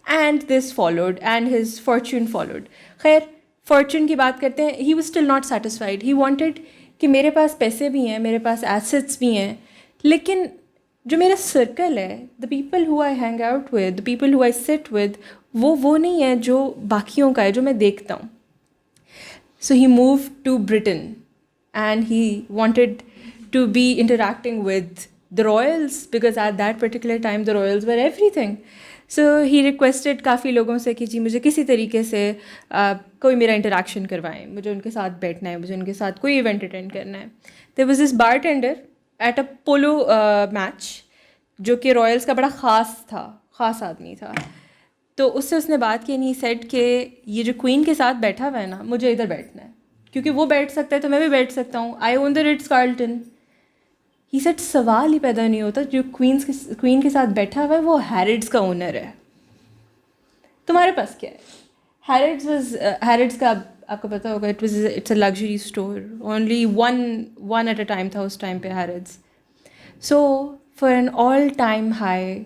And this followed, and his fortune followed. खैर, fortune की बात करते हैं, he was still not satisfied. He wanted कि मेरे पास पैसे भी हैं, मेरे पास assets भी हैं, लेकिन जो मेरा circle है, the people who I hang out with, the people who I sit with, वो नहीं है जो बाकियों का है, जो मैं देखता हूँ. So he moved to Britain. And he wanted to be interacting with the royals because at that particular time the royals were everything. So he requested काफ़ी लोगों से कि जी मुझे किसी तरीके से कोई मेरा interaction करवाएं, मुझे उनके साथ बैठना है, मुझे उनके साथ कोई event attend करना है. There was this bartender at a polo match जो कि royals का बड़ा ख़ास आदमी था. तो उससे उसने बात की, नहीं सेड कि ये जो क्वीन के साथ बैठा हुआ है ना, मुझे इधर बैठना है, क्योंकि वो बैठ सकता है तो मैं भी बैठ सकता हूँ. I own the Ritz Carlton. He said सवाल ही पैदा नहीं होता, जो क्वीन के साथ बैठा हुआ है वो हैरिड्स का ओनर है, तुम्हारे पास क्या है? हैरिड्स का आपको पता होगा, it's a luxury store, only one at a time था उस टाइम पे Harrods. So for an all time high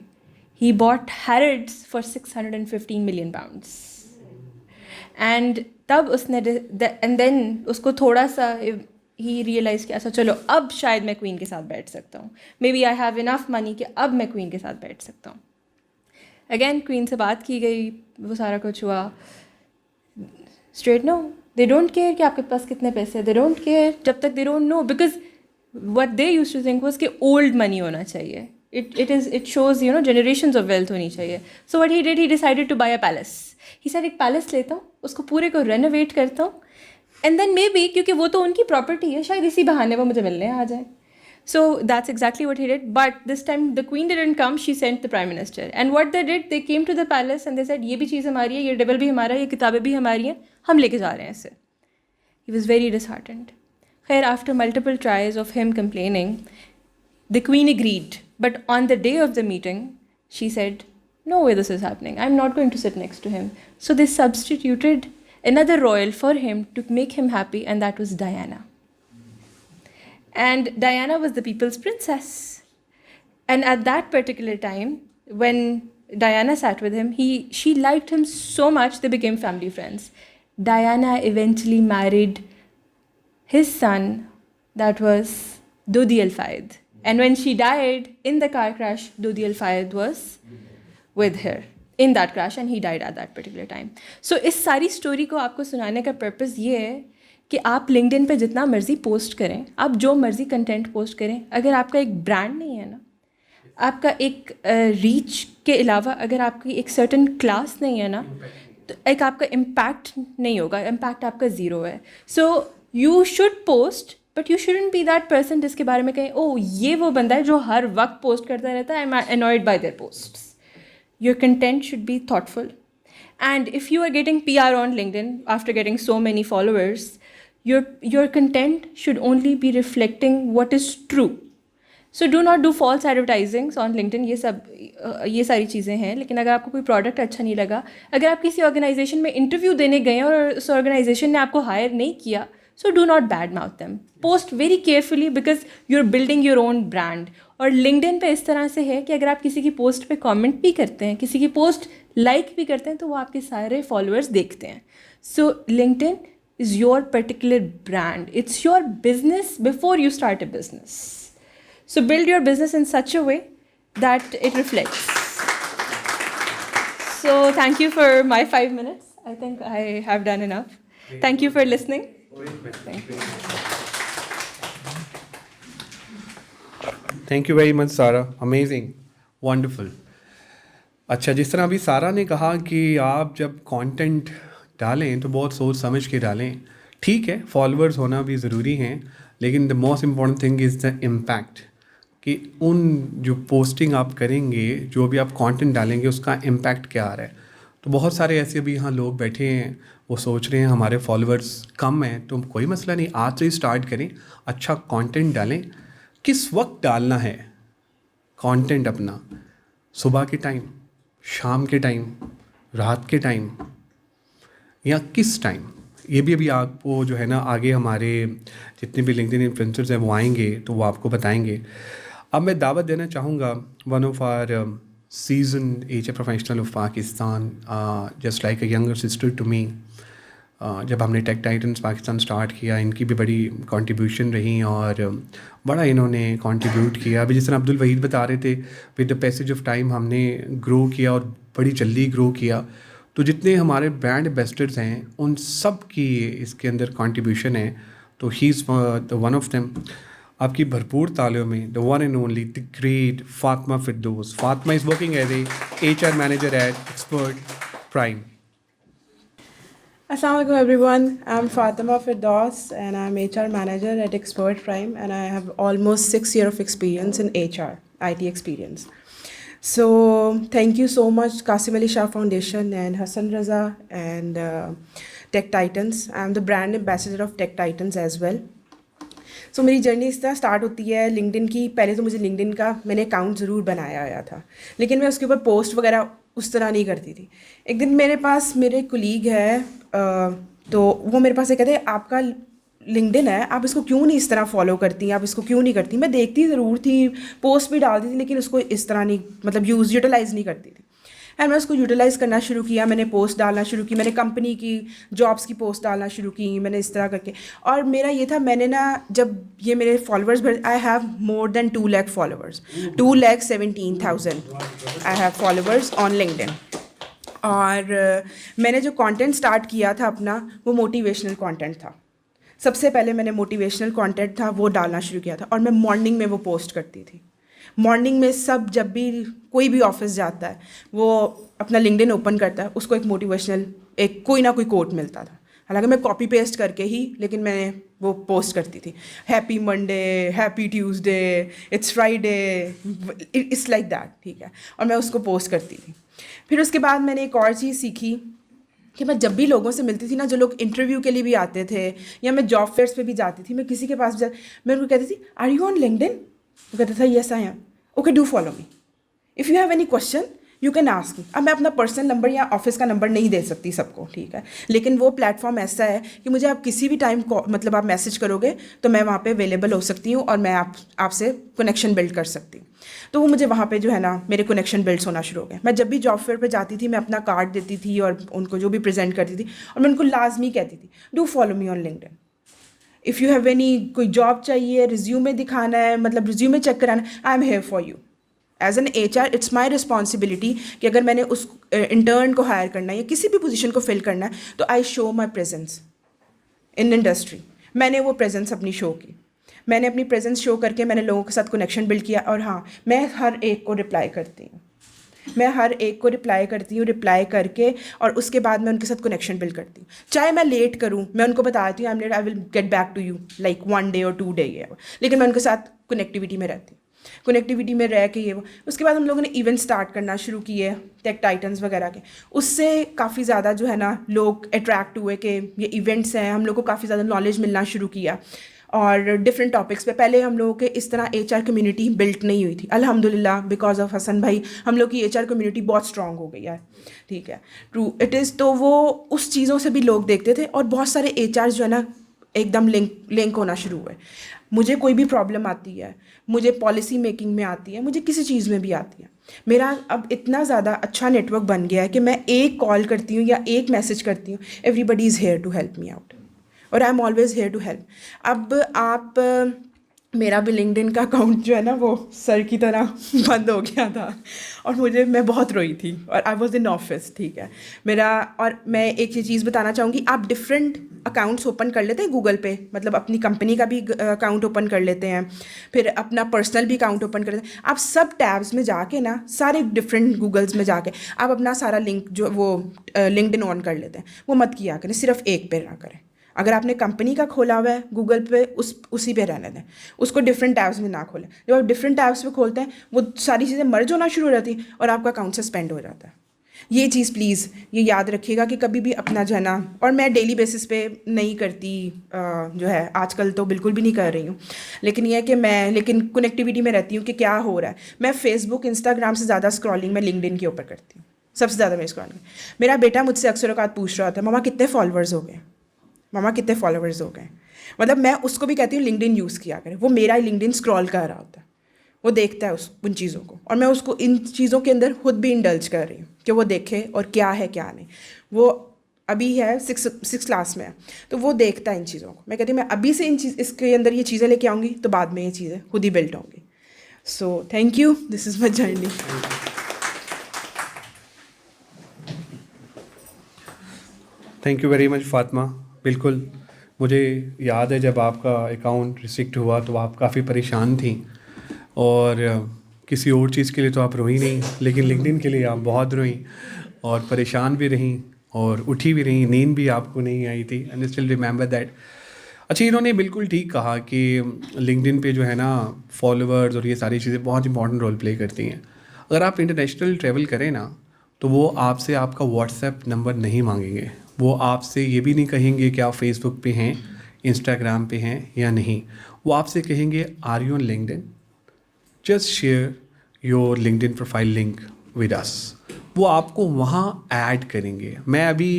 he bought Harrods for 615 million pounds. And तब उसने एंड देन उसको थोड़ा सा ही रियलाइज़ किया, अच्छा चलो अब शायद मैं क्वीन के साथ बैठ सकता हूँ, maybe I have enough money कि अब मैं क्वीन के साथ बैठ सकता हूँ. अगेन क्वीन से बात की गई, वो सारा कुछ हुआ. Straight no, they don't care कि आपके पास कितने पैसे, दे डोंट केयर जब तक they don't know, because what they used to think was कि ओल्ड मनी होना चाहिए. It shows, you know, generations of wealth होनी चाहिए. So what he did, he decided to buy a palace. He said एक palace लेता हूँ, उसको पूरे को रेनोवेट करता हूँ, एंड देन मे बी क्योंकि वो तो उनकी प्रॉपर्टी है, शायद इसी बहाने वो मुझे मिलने आ जाए. So that's exactly what he did. But this time the queen didn't come, she sent the prime minister. And what they did, they came to the palace and they said ये भी चीज़ हमारी है, ये टेबल भी हमारा है, ये किताबें भी हमारी हैं, हम लेके जा रहे हैं इसे. He was very disheartened. खैर, after multiple tries of him complaining, the queen agreed. But on the day of the meeting, she said, no way this is happening. I'm not going to sit next to him. So they substituted another royal for him to make him happy, and that was Diana. And Diana was the people's princess. And at that particular time, when Diana sat with him, she liked him so much, they became family friends. Diana eventually married his son, that was Dodi Al Fayed. And when she died in the car crash, Dodi Al Fayed was with her in that crash, and he died at that particular time. So इस सारी story को आपको सुनाने का purpose ये है कि आप लिंक्डइन पे जितना मर्ज़ी पोस्ट करें, आप जो मर्ज़ी कंटेंट पोस्ट करें, अगर आपका एक ब्रांड नहीं है ना, आपका एक रीच के अलावा अगर आपकी एक सर्टन क्लास नहीं है ना, तो एक आपका इम्पैक्ट नहीं होगा, इम्पैक्ट आपका ज़ीरो है. So you should post, but you shouldn't be that person जिसके बारे में कहें, ओ ये वो बंदा है जो हर वक्त पोस्ट करता रहता है, I am annoyed by their posts. Your content should be thoughtful. And if you are getting PR on LinkedIn after getting so many followers, your content should only be reflecting what is true. So do not do false advertisings on LinkedIn. ये सारी चीज़ें हैं. लेकिन अगर आपको कोई product अच्छा नहीं लगा, अगर आप किसी ऑर्गेनाइजेशन में इंटरव्यू देने गए और उस ऑर्गेनाइजेशन ने आपको हायर नहीं किया, so do not badmouth them. Post very carefully because you're building your own brand. और LinkedIn पे इस तरह से है कि अगर आप किसी की पोस्ट पे कमेंट भी करते हैं, किसी की पोस्ट लाइक भी करते हैं, तो वो आपके सारे फॉलोअर्स देखते हैं. So LinkedIn is your particular brand. It's your business before you start a business. So build your business in such a way that it reflects. So thank you for my 5 minutes. I think I have done enough. Thank you for listening. Thank you very much सारा, amazing, wonderful. अच्छा, जिस तरह अभी सारा ने कहा कि आप जब कंटेंट डालें तो बहुत सोच समझ के डालें. ठीक है, फॉलोअर्स होना भी ज़रूरी हैं, लेकिन the most important thing is the impact, कि उन जो पोस्टिंग आप करेंगे, जो भी आप कंटेंट डालेंगे, उसका इम्पैक्ट क्या आ रहा है। तो बहुत सारे ऐसे भी यहाँ लोग बैठे हैं, वो सोच रहे हैं हमारे फॉलोअर्स कम हैं, तो कोई मसला नहीं, आज से ही स्टार्ट करें, अच्छा कंटेंट डालें। किस वक्त डालना है कंटेंट अपना? सुबह के टाइम, शाम के टाइम, रात के टाइम, या किस टाइम? ये भी अभी आपको जो है ना, आगे हमारे जितने भी लिंक्डइन इन्फ्लुएंसर्स हैं वो आएंगे तो वो आपको बताएंगे। अब मैं दावत देना चाहूँगा one of our seasoned HR professional of Pakistan, just like a younger sister to me. जब हमने टेक टाइटन्स पाकिस्तान स्टार्ट किया, इनकी भी बड़ी कंट्रीब्यूशन रही और बड़ा इन्होंने कंट्रीब्यूट किया। अभी जिस तरह अब्दुल वहीद बता रहे थे, with the passage of time हमने ग्रो किया और बड़ी जल्दी ग्रो किया। तो जितने हमारे ब्रांड एम्बेसडर्स हैं उन सब की इसके अंदर कंट्रीब्यूशन है, तो he is the one of them. आपकी भरपूर तालियों में the one and only the great Fatima Firdous. Fatima is working as a HR manager at expert prime. Assalamualaikum everyone. I'm Fatima Firdaus and I'm HR manager at Expert Prime, and I have almost 6 years of experience in HR, IT experience. So thank you so much Qasim Ali Shah Foundation and Hassan Raza and Tech Titans. I'm the brand ambassador of Tech Titans as well. सो मेरी journey इस तरह start होती है LinkedIn की। पहले तो मुझे LinkedIn का मैंने अकाउंट ज़रूर बनाया हुआ था, लेकिन मैं उसके ऊपर पोस्ट वगैरह उस तरह नहीं करती थी। एक दिन मेरे पास मेरे कोलीग है, तो वो मेरे पास ये कहते हैं आपका लिंक्डइन है, आप इसको क्यों नहीं इस तरह फॉलो करती हैं, आप इसको क्यों नहीं करती? मैं देखती ज़रूर थी, पोस्ट भी डालती थी, लेकिन उसको इस तरह नहीं, मतलब यूटिलाइज़ नहीं करती थी। एंड मैं उसको यूटिलाइज़ करना शुरू किया, मैंने पोस्ट डालना शुरू की, मैंने कंपनी की जॉब्स की पोस्ट डालना शुरू की, मैंने इस तरह करके। और मेरा ये था, मैंने ना जब ये मेरे फॉलोअर्स बढ़े, I have more than 2 lakh followers, 2,17,000 I have followers on LinkedIn. और मैंने जो कंटेंट स्टार्ट किया था अपना, वो मोटिवेशनल कंटेंट था। सबसे पहले मैंने मोटिवेशनल कंटेंट था वो डालना शुरू किया था, और मैं मॉर्निंग में वो पोस्ट करती थी। मॉर्निंग में सब जब भी कोई भी ऑफिस जाता है वो अपना लिंक्डइन ओपन करता है, उसको एक मोटिवेशनल एक कोई ना कोई कोट मिलता था। हालांकि मैं कॉपी पेस्ट करके ही, लेकिन मैंने वो पोस्ट करती थी, happy Monday, happy Tuesday, it's Friday, it's like that, ठीक है। और मैं उसको पोस्ट करती थी। फिर उसके बाद मैंने एक और चीज़ सीखी कि मैं जब भी लोगों से मिलती थी ना, जो लोग इंटरव्यू के लिए भी आते थे या मैं जॉब फेयर्स पे भी जाती थी, मैं किसी के पास मैं उनको कहती थी आर यू ऑन लिंक्डइन? वो कहता था yes I am. Okay, do follow me, if you have any question you can ask me. अब मैं अपना पर्सनल नंबर या ऑफिस का नंबर नहीं दे सकती सबको, ठीक है, लेकिन वो प्लेटफॉर्म ऐसा है कि मुझे आप किसी भी टाइम मतलब आप मैसेज करोगे तो मैं वहाँ पे अवेलेबल हो सकती हूँ और मैं आपसे कनेक्शन बिल्ड कर सकती हूँ। तो वो मुझे वहाँ पे जो है ना, मेरे कनेक्शन बिल्ड्स होना शुरू हो गए। मैं जब भी जॉब फेयर पे जाती थी, मैं अपना कार्ड देती थी और उनको जो भी प्रेजेंट करती थी, और मैं उनको लाजमी कहती थी do follow me on LinkedIn. If you have any कोई जॉब चाहिए, रिज्यूमे दिखाना है, मतलब रिज्यूमे चेक कराना, I am here for you. As an HR it's my responsibility कि अगर मैंने उस इंटर्न को हायर करना है या किसी भी पोजीशन को फिल करना है, तो I show my presence in industry. मैंने वो प्रेजेंस अपनी शो की, मैंने अपनी प्रेजेंस शो करके मैंने लोगों के साथ कनेक्शन बिल्ड किया। और हाँ, मैं हर एक को रिप्लाई करती हूँ, मैं हर एक को रिप्लाई करती हूँ, रिप्लाई करके और उसके बाद मैं उनके साथ कनेक्शन बिल्ड करती हूँ। चाहे मैं लेट करूँ, मैं उनको बताती हूँ I am late, I will get back to you like 1 day or 2 day, लेकिन मैं उनके साथ कनेक्टिविटी में रहती हूँ, कनेक्टिविटी में रह के ये वो। उसके बाद हम लोगों ने इवेंट स्टार्ट करना शुरू किए टेक टाइटन्स वगैरह के। उससे काफ़ी ज़्यादा जो है ना लोग अट्रैक्ट हुए कि ये इवेंट्स हैं, हम लोग को काफ़ी ज़्यादा नॉलेज मिलना शुरू किया। और डिफरेंट टॉपिक्स पे पहले हम लोगों के इस तरह HR कम्युनिटी बिल्ट नहीं हुई थी। अल्हम्दुलिल्लाह बिकॉज ऑफ हसन भाई हम लोग की HR कम्युनिटी बहुत स्ट्रॉन्ग हो गई है, ठीक है, ट्रू इट इज़। तो वो उस चीज़ों से भी लोग देखते थे और बहुत सारे HR जो है ना एकदम लिंक होना शुरू हुए। मुझे कोई भी प्रॉब्लम आती है, मुझे पॉलिसी मेकिंग में आती है, मुझे किसी चीज़ में भी आती है, मेरा अब इतना ज़्यादा अच्छा नेटवर्क बन गया है कि मैं एक कॉल करती हूँ या एक मैसेज करती हूँ, everybody is here to help me out और I am always here to help. अब आप मेरा भी लिंक्डइन का अकाउंट जो है ना वो सर की तरह बंद हो गया था और मैं बहुत रोई थी और आई वॉज इन ऑफिस, ठीक है मेरा। और मैं एक ये चीज़ बताना चाहूँगी, आप डिफरेंट अकाउंट्स ओपन कर लेते हैं गूगल पे, मतलब अपनी कंपनी का भी अकाउंट ओपन कर लेते हैं, फिर अपना पर्सनल भी अकाउंट ओपन कर लेते हैं। आप सब टैब्स में जाके ना, सारे डिफरेंट गूगल्स में जाके आप अपना सारा लिंक जो वो लिंक्डइन ऑन कर लेते हैं, वो मत किया करें, सिर्फ एक पे ना करें। अगर आपने कंपनी का खोला हुआ है गूगल पे उसी पे रहने दें, उसको डिफरेंट टैब्स में ना खोलें। जब आप डिफरेंट टैब्स पे खोलते हैं वो सारी चीज़ें मर्ज होना शुरू हो जाती हैं और आपका अकाउंट सस्पेंड हो जाता है। ये चीज़ प्लीज़ ये याद रखिएगा कि कभी भी अपना जना, और मैं डेली बेसिस पे नहीं करती जो है, आजकल तो बिल्कुल भी नहीं कर रही हूँ, लेकिन ये है कि मैं लेकिन कनेक्टिविटी में रहती हूँ कि क्या हो रहा है। मैं फेसबुक इंस्टाग्राम से ज़्यादा स्क्रॉलिंग मैं लिंक्डइन के ऊपर करती हूँ, सबसे ज़्यादा मैं स्क्रॉलिंग। मेरा बेटा मुझसे अक्सर औकात पूछ रहा होता है, मम्मा कितने फॉलोअर्स हो गए, मम्मा कितने फॉलोअर्स हो गए। मतलब मैं उसको भी कहती हूँ लिंक्डइन यूज़ किया करें, वो मेरा लिंक्डइन स्क्रॉल कर रहा होता है, वो देखता है उन चीज़ों को, और मैं उसको इन चीज़ों के अंदर खुद भी इंडल्ज कर रही हूँ कि वो देखे और क्या है क्या नहीं। वो अभी है 6 क्लास में है, तो वो देखता है इन चीज़ों को। मैं कहती हूँ मैं अभी से इसके अंदर ये चीज़ें लेके आऊँगी तो बाद में ये चीज़ें खुद ही बिल्ट होंगी। सो thank you, this is my journey. Thank you very much Fatima. बिल्कुल मुझे याद है जब आपका अकाउंट रिस्ट्रिक्ट हुआ तो आप काफ़ी परेशान थी, और किसी और चीज़ के लिए तो आप रोई नहीं, लेकिन लिंक्डइन के लिए आप बहुत रोई और परेशान भी रहीं और उठी भी रहीं, नींद भी आपको नहीं आई थी। And still remember that. अच्छा, इन्होंने बिल्कुल ठीक कहा कि लिंक्डइन पे जो है ना फॉलोअर्स और ये सारी चीज़ें बहुत इंपॉर्टेंट रोल प्ले करती हैं। अगर आप इंटरनेशनल ट्रैवल करें ना तो वो आपसे आपका व्हाट्सएप नंबर नहीं मांगेंगे, वो आपसे ये भी नहीं कहेंगे कि आप फेसबुक पे हैं, इंस्टाग्राम पे हैं या नहीं। वो आपसे कहेंगे are you on LinkedIn, just share your LinkedIn profile link with us. वो आपको वहाँ ऐड करेंगे। मैं अभी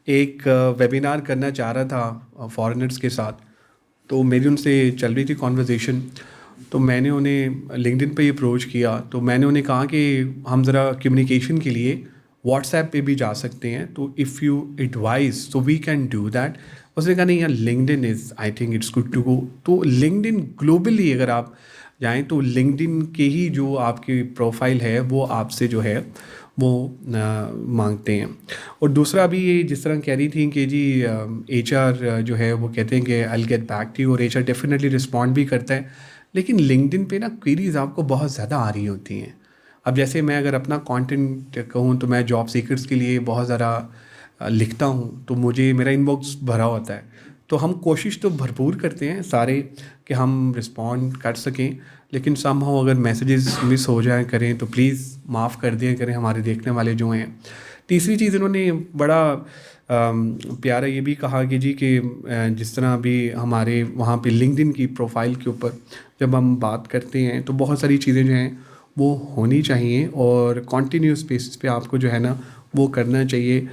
एक वेबिनार करना चाह रहा था फॉरेनर्स के साथ, तो मेरी उनसे चल रही थी कॉन्वर्जेसन, तो मैंने उन्हें लिंक्डइन पे अप्रोच किया। तो मैंने उन्हें कहा कि हम ज़रा कम्युनिकेशन के लिए व्हाट्सएप पे भी जा सकते हैं, तो if you advise so we can do that. उसने कहा नहीं यार, LinkedIn is I think it's good to go. तो लिंक्डइन ग्लोबली अगर आप जाएं तो लिंक्डइन के ही जो आपकी प्रोफाइल है वो आपसे जो है वो मांगते हैं। और दूसरा भी ये जिस तरह कह रही थी कि जी एचआर जो है वो कहते हैं कि I will get back to you, और एचआर डेफिनेटली रिस्पॉन्ड भी करता है, लेकिन लिंक्डइन पे ना क्वेरीज आपको बहुत ज़्यादा आ रही होती हैं। अब जैसे मैं अगर अपना कंटेंट कहूँ तो मैं जॉब सीकर्स के लिए बहुत ज़्यादा लिखता हूँ, तो मुझे मेरा इनबॉक्स भरा होता है। तो हम कोशिश तो भरपूर करते हैं सारे कि हम रिस्पॉन्ड कर सकें, लेकिन समहाउ अगर मैसेजेस मिस हो जाए करें तो प्लीज़ माफ़ कर दिया करें हमारे देखने वाले जो हैं। तीसरी चीज़ इन्होंने बड़ा प्यारा ये भी कहा कि जी कि जिस तरह अभी हमारे वहाँ पे लिंक्डइन की प्रोफाइल के ऊपर जब हम बात करते हैं तो बहुत सारी चीज़ें जो हैं वो होनी चाहिए और कॉन्टीन्यूस बेसिस पे आपको जो है ना वो करना चाहिए।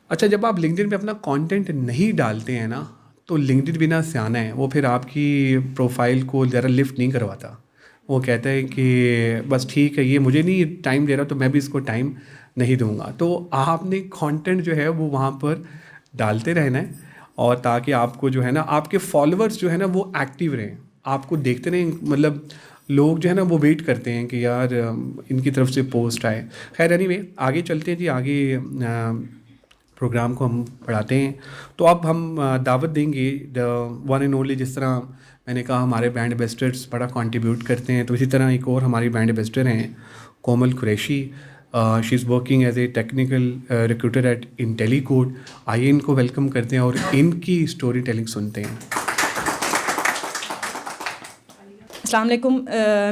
अच्छा, जब आप लिंक्डइन पे अपना कंटेंट नहीं डालते हैं ना तो लिंक्डइन भी ना सियाना है, वो फिर आपकी प्रोफाइल को ज़रा लिफ्ट नहीं करवाता। वो कहता है कि बस ठीक है, ये मुझे नहीं टाइम दे रहा तो मैं भी इसको टाइम नहीं दूंगा। तो आपने कंटेंट जो है वो वहाँ पर डालते रहना है, और ताकि आपको जो है ना आपके फॉलोअर्स जो है ना वो एक्टिव रहें, आपको देखते रहें। मतलब लोग जो है ना वो वेट करते हैं कि यार इनकी तरफ से पोस्ट आए। खैर एनीवे आगे चलते हैं जी, आगे प्रोग्राम को हम पढ़ाते हैं। तो अब हम दावत देंगे द वन एंड ओनली, जिस तरह मैंने कहा हमारे ब्रांड एम्बेसडर्स बड़ा कंट्रीब्यूट करते हैं, तो इसी तरह एक और हमारी ब्रांड एम्बेसडर हैं Komal Qureshi. She is working as a technical recruiter at Intellicode. आइए इनको वेलकम करते हैं और इनकी स्टोरी टेलिंग सुनते हैं। अस्सलाम वालेकुम,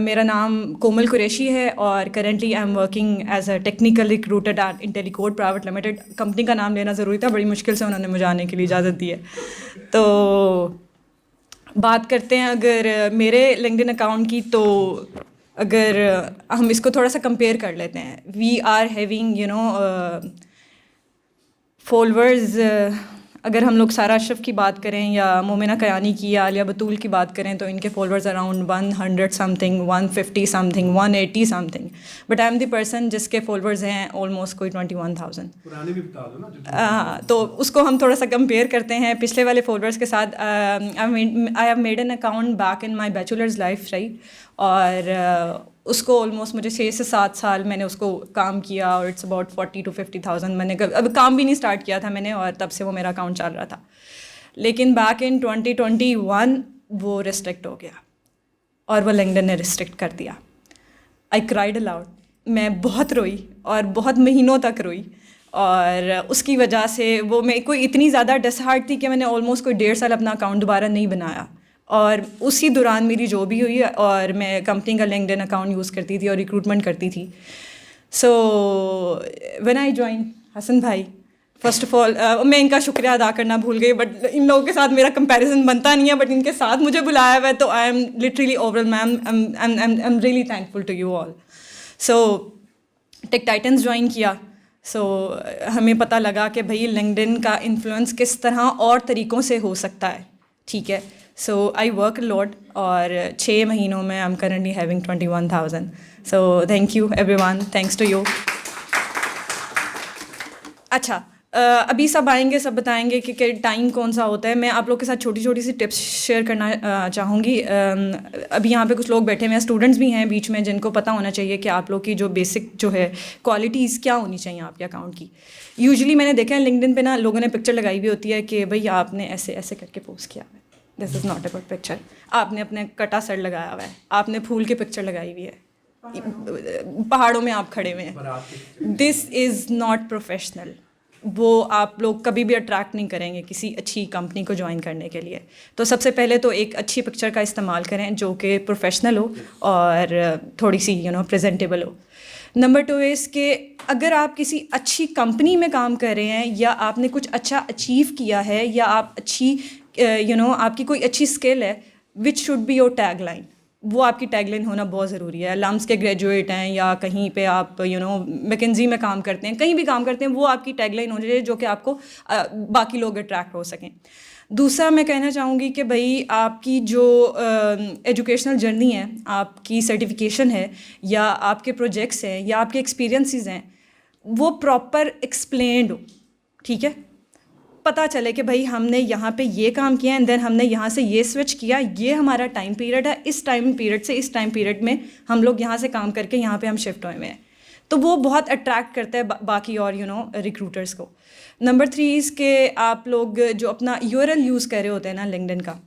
मेरा नाम कोमल कुरैशी है और currently I am working as a technical recruiter at Intellicode private limited. Company का नाम लेना ज़रूरी था, बड़ी मुश्किल से उन्होंने मुझे आने के लिए इजाज़त दी है। तो बात करते हैं अगर मेरे लिंक्डइन अकाउंट की, तो अगर हम इसको थोड़ा सा कंपेयर कर लेते हैं, वी आर हैविंग फॉलोअर्स। अगर हम लोग सारा अशरफ की बात करें या मोमिना कयानी की या आलिया बतूल की बात करें तो इनके followers around 100 something, 150 something, 180 something. But I am the person जिसके फॉलोअर्स हैं ऑलमोस्ट कोई 21,000। पुराने भी बता दो ना। तो उसको हम थोड़ा सा कंपेयर करते हैं पिछले वाले फॉलोअर्स के साथ। I have made an account back in my bachelors life, right. और उसको ऑलमोस्ट मुझे 6 से 7 साल मैंने उसको काम किया, और इट्स अबाउट 40 to 50,000। मैंने अब काम भी नहीं स्टार्ट किया था मैंने, और तब से वो मेरा अकाउंट चल रहा था। लेकिन बैक इन 2021 वो रिस्ट्रिक्ट हो गया, और वो लिंक्डइन ने रिस्ट्रिक्ट कर दिया। आई क्राइड अलाउड, मैं बहुत रोई और बहुत महीनों तक रोई। और उसकी वजह से वो मेरे को इतनी ज़्यादा डिसहार्ट थी कि मैंने ऑलमोस्ट कोई 1.5 साल अपना अकाउंट दोबारा नहीं बनाया। और उसी दौरान मेरी जॉब भी हुई और मैं कंपनी का लिंक्डइन अकाउंट यूज़ करती थी और रिक्रूटमेंट करती थी। So when I join Hasan भाई, फर्स्ट ऑफ ऑल मैं इनका शुक्रिया अदा करना भूल गई, बट इन लोगों के साथ मेरा कंपैरिजन बनता नहीं है, बट इनके साथ मुझे बुलाया हुआ है तो I am literally overall ma'am I am really thankful to you all. So tech titans join किया। सो हमें पता लगा कि भाई लिंक्डइन का इन्फ्लुएंस किस तरह और तरीक़ों से हो सकता है, ठीक है। सो आई वर्क लॉट और 6 महीनों में I am currently having 21,000। So thank you everyone, thanks to you. अच्छा, अभी सब आएंगे, सब बताएंगे कि टाइम कौन सा होता है। मैं आप लोग के साथ छोटी छोटी सी टिप्स शेयर करना चाहूँगी। अभी यहाँ पे कुछ लोग बैठे हुए हैं, स्टूडेंट्स भी हैं बीच में, जिनको पता होना चाहिए कि आप लोग की जो बेसिक जो है क्वालिटीज़ क्या होनी चाहिए आपके अकाउंट की। यूजुअली मैंने देखा है लिंक्डइन पे ना लोगों ने पिक्चर लगाई हुई होती है कि भाई आपने ऐसे ऐसे करके पोस्ट किया हुआ है, this is not a good picture. आपने अपने कटा सर लगाया हुआ है, आपने फूल की पिक्चर लगाई हुई है, पहाड़ों में आप खड़े हुए हैं, दिस इज़ नॉट प्रोफेशनल। वो आप लोग कभी भी अट्रैक्ट नहीं करेंगे किसी अच्छी कंपनी को ज्वाइन करने के लिए। तो सबसे पहले तो एक अच्छी पिक्चर का इस्तेमाल करें जो कि प्रोफेशनल हो और थोड़ी सी प्रेजेंटेबल हो। नंबर 2 इज़ कि अगर आप किसी अच्छी कंपनी में काम कर रहे हैं या आपने कुछ अच्छा अचीव किया है या आप अच्छी आपकी कोई अच्छी स्किल है, which should be your tag line, वो आपकी टैगलाइन होना बहुत ज़रूरी है। लम्स के ग्रेजुएट हैं या कहीं पे आप मैकेंजी में काम करते हैं, कहीं भी काम करते हैं, वो आपकी टैगलाइन होनी चाहिए जो कि आपको बाकी लोग अट्रैक्ट हो सकें। दूसरा मैं कहना चाहूँगी कि भाई आपकी जो एजुकेशनल जर्नी है, आपकी सर्टिफिकेशन है या आपके प्रोजेक्ट्स हैं या आपके एक्सपीरियंसेस हैं, वो प्रॉपर एक्सप्लेन्ड हो, ठीक है। पता चले कि भाई हमने यहाँ पे ये काम किया एंड देन हमने यहाँ से ये स्विच किया, ये हमारा टाइम पीरियड है, इस टाइम पीरियड से इस टाइम पीरियड में हम लोग यहाँ से काम करके यहाँ पे हम शिफ्ट हुए हैं। तो वो बहुत अट्रैक्ट करता है बाकी और रिक्रूटर्स को। नंबर 3 के आप लोग जो अपना URL यूज़ कर रहे होते हैं ना लिंक्डइन का,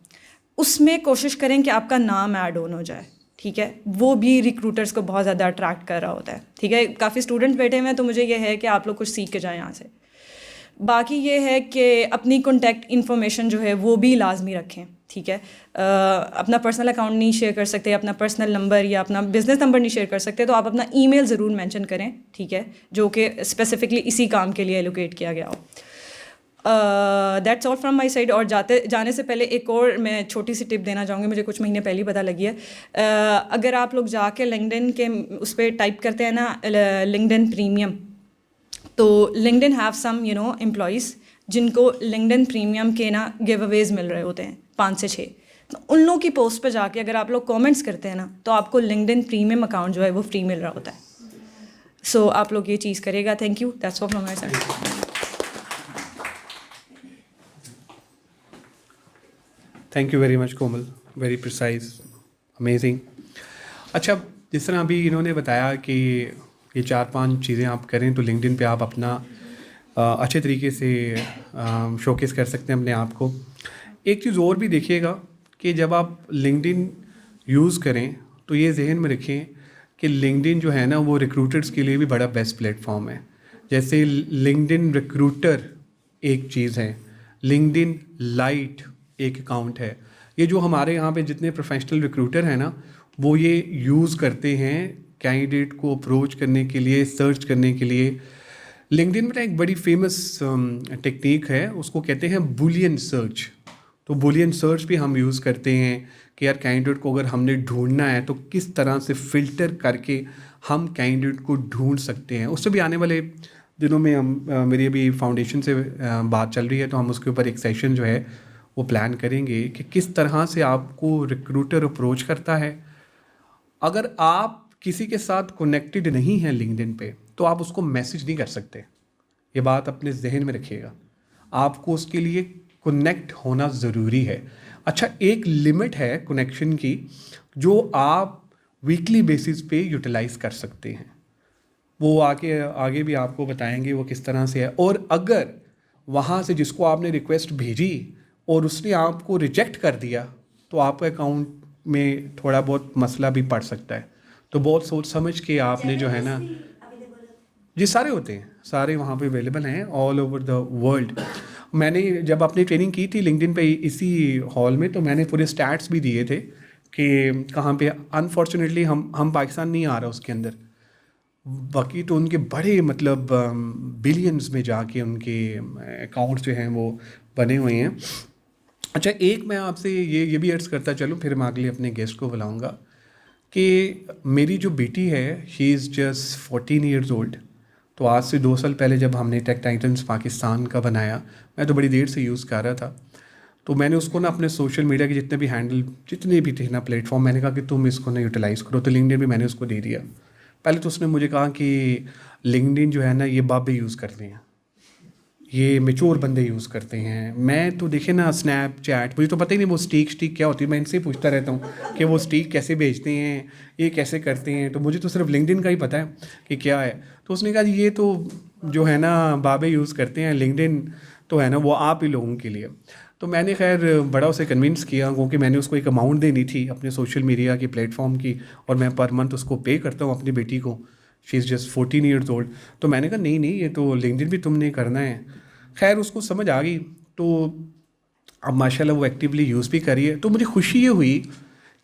उसमें कोशिश करें कि आपका नाम ऐड ऑन हो जाए, ठीक है। वो भी रिक्रूटर्स को बहुत ज़्यादा अट्रैक्ट कर रहा होता है, ठीक है। काफ़ी स्टूडेंट्स बैठे हुए हैं तो मुझे ये है कि आप लोग कुछ सीख के जाएँ यहाँ से। बाकी ये है कि अपनी कॉन्टैक्ट इन्फॉर्मेशन जो है वो भी लाजमी रखें, ठीक है। अपना पर्सनल अकाउंट नहीं शेयर कर सकते, अपना पर्सनल नंबर या अपना बिजनेस नंबर नहीं शेयर कर सकते, तो आप अपना ईमेल ज़रूर मेंशन करें, ठीक है, जो कि स्पेसिफिकली इसी काम के लिए एलोकेट किया गया हो। That's all from my side. और जाने से पहले एक और मैं छोटी सी टिप देना चाहूँगी, मुझे कुछ महीने पहले ही पता लगी है। अगर आप लोग जाके लिंक्डइन के उस पर टाइप करते हैं ना लिंक्डइन प्रीमियम, तो लिंक्डइन हैव सम एम्प्लॉइज़ जिनको लिंक्डइन प्रीमियम के ना गिव अवेज मिल रहे होते हैं 5 से 6। तो उन लोगों की पोस्ट पे जाके अगर आप लोग कमेंट्स करते हैं ना, तो आपको लिंक्डइन प्रीमियम अकाउंट जो है वो फ्री मिल रहा होता है। सो आप लोग ये चीज़ करेगा। Thank you, that's all from my side. Thank you very much Komal, very precise, amazing. अच्छा, जिस तरह अभी इन्होंने बताया कि ये 4-5 चीज़ें आप करें तो लिंक्डइन पे आप अपना अच्छे तरीके से शोकेस कर सकते हैं अपने आप को। एक चीज़ और भी देखिएगा कि जब आप लिंक्डइन यूज़ करें तो ये जहन में रखें कि लिंक्डइन जो है ना वो रिक्रूटर्स के लिए भी बड़ा बेस्ट प्लेटफॉर्म है। जैसे लिंक्डइन रिक्रूटर एक चीज़ है, लिंक्डइन लाइट एक अकाउंट है। ये जो हमारे यहाँ पे जितने प्रोफेशनल रिक्रूटर हैं ना, वो ये यूज़ करते हैं कैंडिडेट को अप्रोच करने के लिए, सर्च करने के लिए। लिंक्डइन में एक बड़ी फेमस टेक्निक है, उसको कहते हैं बुलियन सर्च। तो बुलियन सर्च भी हम यूज़ करते हैं कि यार कैंडिडेट को अगर हमने ढूंढना है तो किस तरह से फ़िल्टर करके हम कैंडिडेट को ढूंढ सकते हैं। उससे भी आने वाले दिनों में हम मेरी अभी फाउंडेशन से बात चल रही है, तो हम उसके ऊपर एक सेशन जो है वो प्लान करेंगे कि किस तरह से आपको रिक्रूटर अप्रोच करता है। अगर आप किसी के साथ कनेक्टेड नहीं है लिंक्डइन पे, तो आप उसको मैसेज नहीं कर सकते। ये बात अपने जहन में रखिएगा, आपको उसके लिए कनेक्ट होना ज़रूरी है। अच्छा, एक लिमिट है कनेक्शन की जो आप वीकली बेसिस पे यूटिलाइज़ कर सकते हैं। वो आगे भी आपको बताएंगे वो किस तरह से है। और अगर वहाँ से जिसको आपने रिक्वेस्ट भेजी और उसने आपको रिजेक्ट कर दिया, तो आपके अकाउंट में थोड़ा बहुत मसला भी पड़ सकता है। तो बहुत सोच समझ के आपने जो है ना, जी सारे होते हैं, सारे वहाँ पे अवेलेबल हैं ऑल ओवर द वर्ल्ड। मैंने जब अपनी ट्रेनिंग की थी लिंक्डइन पे इसी हॉल में, तो मैंने पूरे स्टैट्स भी दिए थे कि कहाँ पे अनफॉर्चुनेटली हम पाकिस्तान नहीं आ रहा उसके अंदर। बाकी तो उनके बड़े मतलब बिलियंस में जाके उनके अकाउंट्स जो हैं वो बने हुए हैं। अच्छा, एक मैं आपसे ये भी अर्ज़ करता चलूँ, फिर मैं अगले अपने गेस्ट को बुलाऊँगा कि मेरी जो बेटी है she is just 14 years old. तो आज से 2 साल पहले जब हमने टेक टाइटन्स पाकिस्तान का बनाया, मैं तो बड़ी देर से यूज़ कर रहा था, तो मैंने उसको ना अपने सोशल मीडिया के जितने भी हैंडल जितने भी थे ना प्लेटफॉर्म, मैंने कहा कि तुम इसको ना यूटिलाइज़ करो। तो लिंक्डइन भी मैंने उसको दे दिया। पहले तो उसने मुझे कहा कि लिंक्डइन जो है ना ये बाबे यूज़ करते हैं, ये मेच्योर बंदे यूज़ करते हैं। मैं तो देखे ना स्नैपचैट, मुझे तो पता ही नहीं वो स्टीक क्या होती है। मैं इनसे पूछता रहता हूँ कि वो स्टीक कैसे भेजते हैं, ये कैसे करते हैं, तो मुझे तो सिर्फ लिंक्डइन का ही पता है कि क्या है। तो उसने कहा ये तो जो है ना बाबे यूज़ करते हैं, लिंक्डइन तो है ना वो आप ही लोगों के लिए। तो मैंने खैर बड़ा उसे कन्विंस किया, क्योंकि मैंने उसको एक अमाउंट देनी थी अपने सोशल मीडिया की प्लेटफॉर्म की, और मैं पर मंथ उसको पे करता हूँ अपनी बेटी को। She is just 14 years old. तो मैंने कहा नहीं ये तो लिंक्डइन भी तुमने करना है। खैर उसको समझ आ गई, तो अब माशाल्लाह वो एक्टिवली यूज़ भी करी है। तो मुझे खुशी ये हुई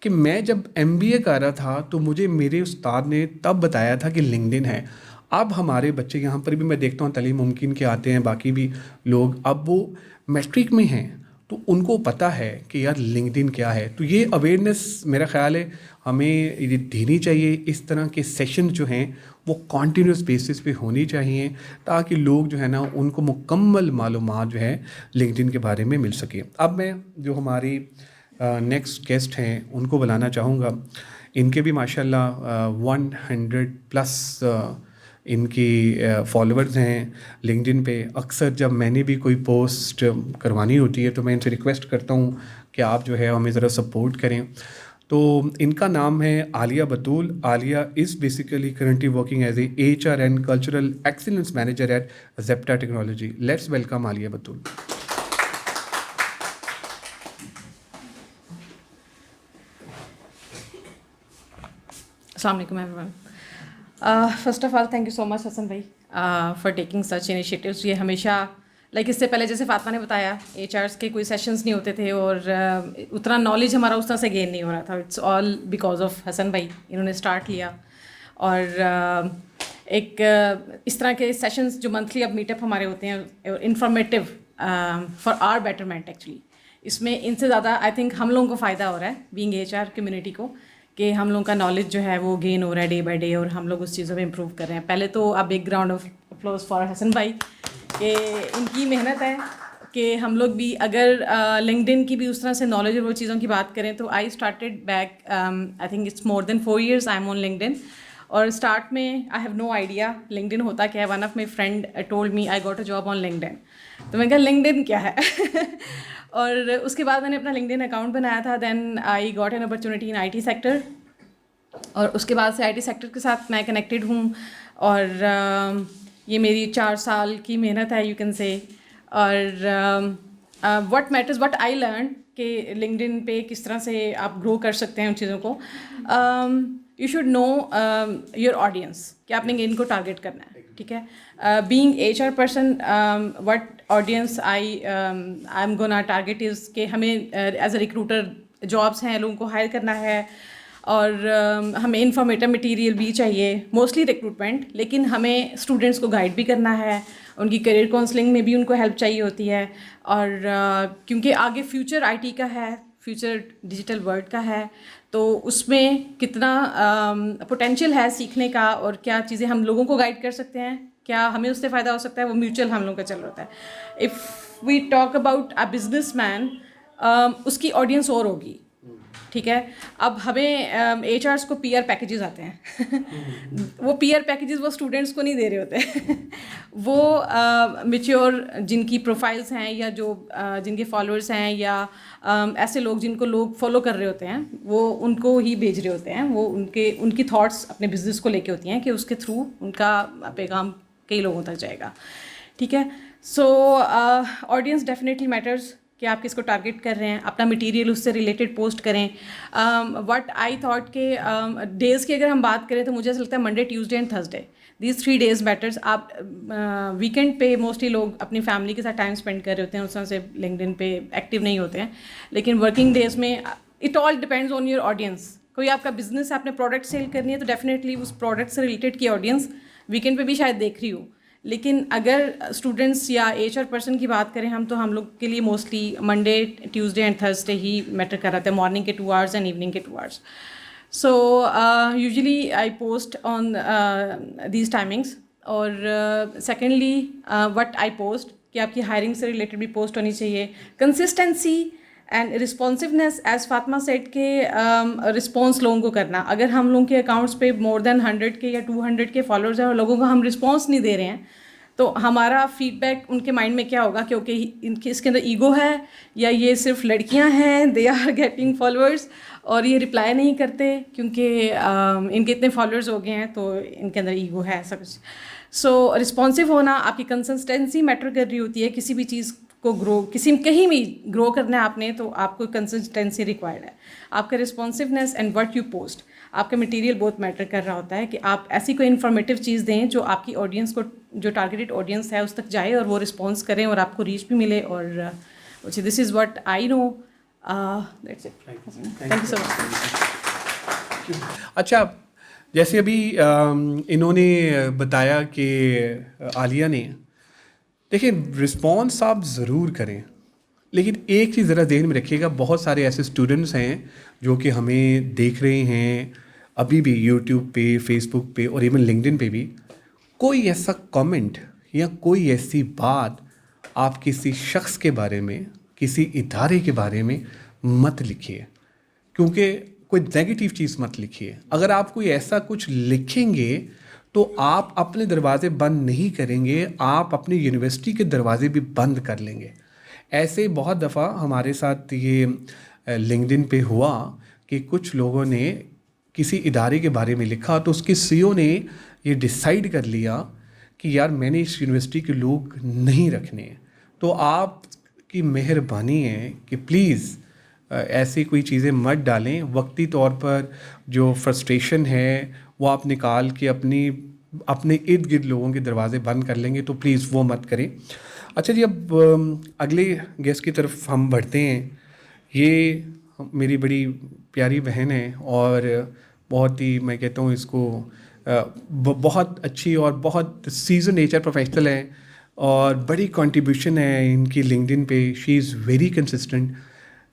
कि मैं जब MBA कर रहा था तो मुझे मेरे उस्ताद ने तब बताया था कि लिंक्डइन है। अब हमारे बच्चे यहाँ पर भी मैं देखता हूँ तलीम मुमकिन के आते हैं, बाकी भी लोग, अब वो मैट्रिक में हैं तो उनको पता है कि यार लिंक्डइन क्या है। तो ये अवेयरनेस मेरा ख्याल है हमें ये देनी चाहिए। इस तरह के सेशन जो हैं वो कॉन्टीन्यूस बेसिस पे होनी चाहिए, ताकि लोग जो है ना उनको मुकम्मल मालूमात जो है लिंक्डइन के बारे में मिल सके। अब मैं जो हमारी नेक्स्ट गेस्ट हैं उनको बुलाना चाहूँगा। इनके भी माशाल्लाह 100+ इनकी फॉलोअर्स हैं लिंक्डइन पे। अक्सर जब मैंने भी कोई पोस्ट करवानी होती है तो मैं इनसे रिक्वेस्ट करता हूँ कि आप जो है हमें ज़रा सपोर्ट करें। तो इनका नाम है Aliya Batool. Aliya is basically currently working as a HR and cultural excellence manager at Zepta technology. Let's welcome Aliya Batool. Assalamu alaikum everyone. First of all, thank you so much Hassan bhai for taking such initiatives. ये हमेशा इससे पहले जैसे फातिमा ने बताया HRs के कोई sessions नहीं होते थे और उतना नॉलेज हमारा उस तरह से गेन नहीं हो रहा था। It's all because of Hasan भाई, इन्होंने स्टार्ट लिया और एक इस तरह के सेशंस जो मंथली अब मीटअप हमारे होते हैं informative for our betterment actually, इसमें इनसे ज़्यादा आई थिंक हम लोगों को फ़ायदा हो रहा है बीइंग HR कम्युनिटी को, कि हम लोगों का नॉलेज जो है वो गेन हो रहा है डे बाय डे और हम लोग उस चीज़ों में इम्प्रूव कर रहे हैं। पहले तो अब एक ground of applause for Hasan भाई कि इनकी मेहनत है कि हम लोग भी अगर लिंक्डइन की भी उस तरह से नॉलेज और वो चीज़ों की बात करें तो I started back I think it's more than 4 years I am on LinkedIn. और स्टार्ट में I have no idea LinkedIn होता क्या है। One of my friend told me I got a job on LinkedIn, तो मैंने कहा LinkedIn क्या है और उसके बाद मैंने अपना लिंक्डइन अकाउंट बनाया था। Then I got an opportunity in IT sector और उसके बाद से IT सेक्टर के साथ मैं कनेक्टेड हूँ और ये मेरी 4 साल की मेहनत है यू कैन से। और what matters what I learn कि लिंक्डइन पे किस तरह से आप ग्रो कर सकते हैं उन चीज़ों को। You should know your audience कि आपने इनको टारगेट करना है, ठीक है। Being HR person what audience I am gonna target is कि हमें एज अ रिक्रूटर जॉब्स हैं, लोगों को हायर करना है और हमें इंफॉर्मेटिव मटेरियल भी चाहिए, मोस्टली रिक्रूटमेंट, लेकिन हमें स्टूडेंट्स को गाइड भी करना है, उनकी करियर काउंसलिंग में भी उनको हेल्प चाहिए होती है। और क्योंकि आगे फ्यूचर IT का है, फ्यूचर डिजिटल वर्ल्ड का है, तो उसमें कितना पोटेंशियल है सीखने का और क्या चीज़ें हम लोगों को गाइड कर सकते हैं, क्या हमें उससे फ़ायदा हो सकता है, वो म्यूचुअल हम लोगों का चल रहा होता है। If we talk about a businessman, उसकी ऑडियंस और होगी, ठीक है। अब हमें HRs को PR पैकेजेस आते हैं वो PR पैकेजेस वो स्टूडेंट्स को नहीं दे रहे होते वो मैच्योर जिनकी प्रोफाइल्स हैं या जो जिनके फॉलोअर्स हैं या ऐसे लोग जिनको लोग फॉलो कर रहे होते हैं वो उनको ही भेज रहे होते हैं। वो उनकी थॉट्स अपने बिजनेस को लेके होती हैं कि उसके थ्रू उनका पैगाम कई लोगों तक जाएगा, ठीक है। So audience definitely matters. कि आप किसको टारगेट कर रहे हैं, अपना मटेरियल उससे रिलेटेड पोस्ट करें. व्हाट आई थॉट के डेज़ की अगर हम बात करें तो मुझे ऐसा लगता है Monday, Tuesday and Thursday, these 3 days matters. आप वीकेंड पे मोस्टली लोग अपनी फैमिली के साथ टाइम स्पेंड कर रहे होते हैं, उस तरह से लिंक्डइन पे एक्टिव नहीं होते हैं. लेकिन वर्किंग डेज में it all depends on your audience. कोई आपका बिजनेस है, आपने प्रोडक्ट सेल करनी है तो डेफिनेटली उस प्रोडक्ट से रिलेटेड की ऑडियंस वीकेंड पे भी शायद देख रही हो. लेकिन अगर स्टूडेंट्स या HR पर्सन की बात करें हम, तो हम लोग के लिए mostly Monday, Tuesday and Thursday he matter कर रहा था, मॉर्निंग के 2 hours एंड इवनिंग के 2 hours. So usually I post on these timings. और secondly what I post कि आपकी हायरिंग से रिलेटेड भी पोस्ट होनी चाहिए. Consistency and responsiveness, as Fatima said के रिस्पॉन्स लोगों को करना. अगर हम लोगों के अकाउंट्स पे मोर देन 100 के या 200 के फॉलोअर्स हैं और लोगों को हम रिस्पॉन्स नहीं दे रहे हैं, तो हमारा फीडबैक उनके माइंड में क्या होगा कि ओके इनके इसके अंदर ईगो है, या ये सिर्फ लड़कियां हैं, दे आर गेटिंग फॉलोअर्स और ये रिप्लाई नहीं करते क्योंकि इनके इतने फॉलोअर्स हो गए हैं तो इनके अंदर ईगो है, ऐसा कुछ. सो रिस्पॉन्सिव होना, आपकी कंसिस्टेंसी मैटर कर रही होती है. किसी भी चीज़ को कहीं भी ग्रो करना है आपने, तो आपको कंसिस्टेंसी रिक्वायर्ड है. आपका responsiveness and what you post, आपका मटेरियल बहुत मैटर कर रहा होता है कि आप ऐसी कोई इन्फॉर्मेटिव चीज़ दें जो आपकी ऑडियंस को, जो टारगेटेड ऑडियंस है उस तक जाए और वो रिस्पॉन्स करें और आपको रीच भी मिले. और this is what I know. That's it. Thank you so much. अच्छा, जैसे अभी इन्होंने बताया कि आलिया ने, देखिए रिस्पॉन्स आप ज़रूर करें, लेकिन एक चीज़ ज़रा ध्यान में रखिएगा, बहुत सारे ऐसे स्टूडेंट्स हैं जो कि हमें देख रहे हैं अभी भी यूट्यूब पे, फेसबुक पे और इवन लिंक्डइन पे भी. कोई ऐसा कमेंट या कोई ऐसी बात आप किसी शख्स के बारे में, किसी इदारे के बारे में मत लिखिए, क्योंकि कोई नेगेटिव चीज़ मत लिखिए. अगर आप कोई ऐसा कुछ लिखेंगे तो आप अपने दरवाज़े बंद नहीं करेंगे, आप अपनी यूनिवर्सिटी के दरवाज़े भी बंद कर लेंगे. ऐसे बहुत दफ़ा हमारे साथ ये लिंक्डइन पे हुआ कि कुछ लोगों ने किसी इदारे के बारे में लिखा, तो उसके CEO ने ये डिसाइड कर लिया कि यार मैंने इस यूनिवर्सिटी के लोग नहीं रखने हैं. तो आपकी मेहरबानी है कि प्लीज़ ऐसी कोई चीज़ें मत डालें. वक्ती तौर पर जो फ्रस्ट्रेशन है वो आप निकाल के अपने इर्द गिर्द लोगों के दरवाज़े बंद कर लेंगे, तो प्लीज़ वो मत करें. अच्छा जी, अब अगले गेस्ट की तरफ हम बढ़ते हैं. ये मेरी बड़ी प्यारी बहन है और बहुत ही, मैं कहता हूँ इसको, बहुत अच्छी और बहुत सीजन HR प्रोफेशनल है और बड़ी कंट्रीब्यूशन है इनकी लिंक्डइन पे. She is very consistent.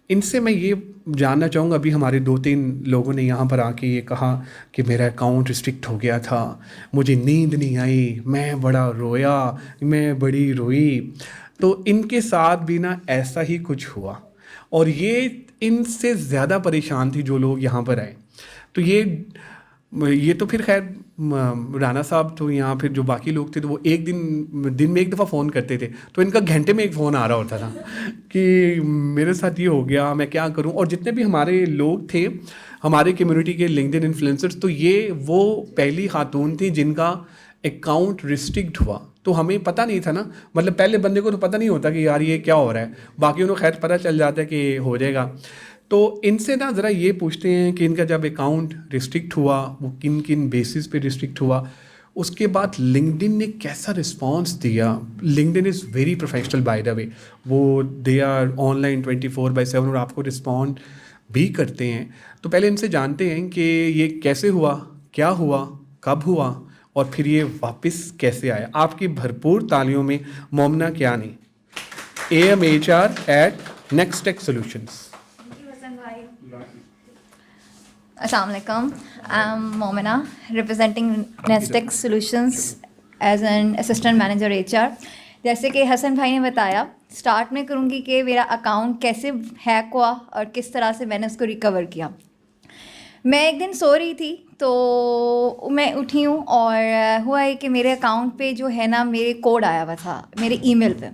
इनसे मैं ये जानना चाहूँगा, अभी हमारे 2-3 लोगों ने यहाँ पर आके ये कहा कि मेरा अकाउंट रिस्ट्रिक्ट हो गया था, मुझे नींद नहीं आई, मैं बड़ा रोया, मैं बड़ी रोई. तो इनके साथ भी ना ऐसा ही कुछ हुआ और ये इनसे ज़्यादा परेशान थी जो लोग यहाँ पर आए. तो ये तो फिर खैर राना साहब तो यहाँ, फिर जो बाकी लोग थे तो वो एक दिन में एक दफ़ा फ़ोन करते थे, तो इनका घंटे में एक फ़ोन आ रहा होता था कि मेरे साथ ये हो गया, मैं क्या करूँ. और जितने भी हमारे लोग थे हमारे कम्युनिटी के लिंक्डइन इन्फ्लुएंसर्स, तो ये वो पहली खातून थी जिनका अकाउंट रिस्ट्रिक्ट हुआ. तो हमें पता नहीं था ना, मतलब पहले बंदे को तो पता नहीं होता कि यार ये क्या हो रहा है, बाकी उन्हें खैर पता चल जाता है कि हो जाएगा. तो इनसे ना ज़रा ये पूछते हैं कि इनका जब अकाउंट रिस्ट्रिक्ट हुआ वो किन किन बेसिस पे रिस्ट्रिक्ट हुआ, उसके बाद लिंक्डइन ने कैसा रिस्पांस दिया. LinkedIn is very professional by the way, वो दे आर ऑनलाइन 24/7 और आपको रिस्पॉन्ड भी करते हैं. तो पहले इनसे जानते हैं कि ये कैसे हुआ, क्या हुआ, कब हुआ और फिर ये वापस कैसे आया. आपकी भरपूर तालियों में मोमना Kiani, AM HR at Next Tech Solutions. Assalamu alaikum. I'm Momina, representing Nestec Solutions as an assistant manager HR. जैसे कि हसन भाई ने बताया, स्टार्ट में करूँगी कि मेरा अकाउंट कैसे हैक हुआ और किस तरह से मैंने उसको रिकवर किया. मैं एक दिन सो रही थी तो मैं उठी हूँ और हुआ है कि मेरे अकाउंट पे जो है ना मेरे कोड आया हुआ था मेरे ईमेल पे.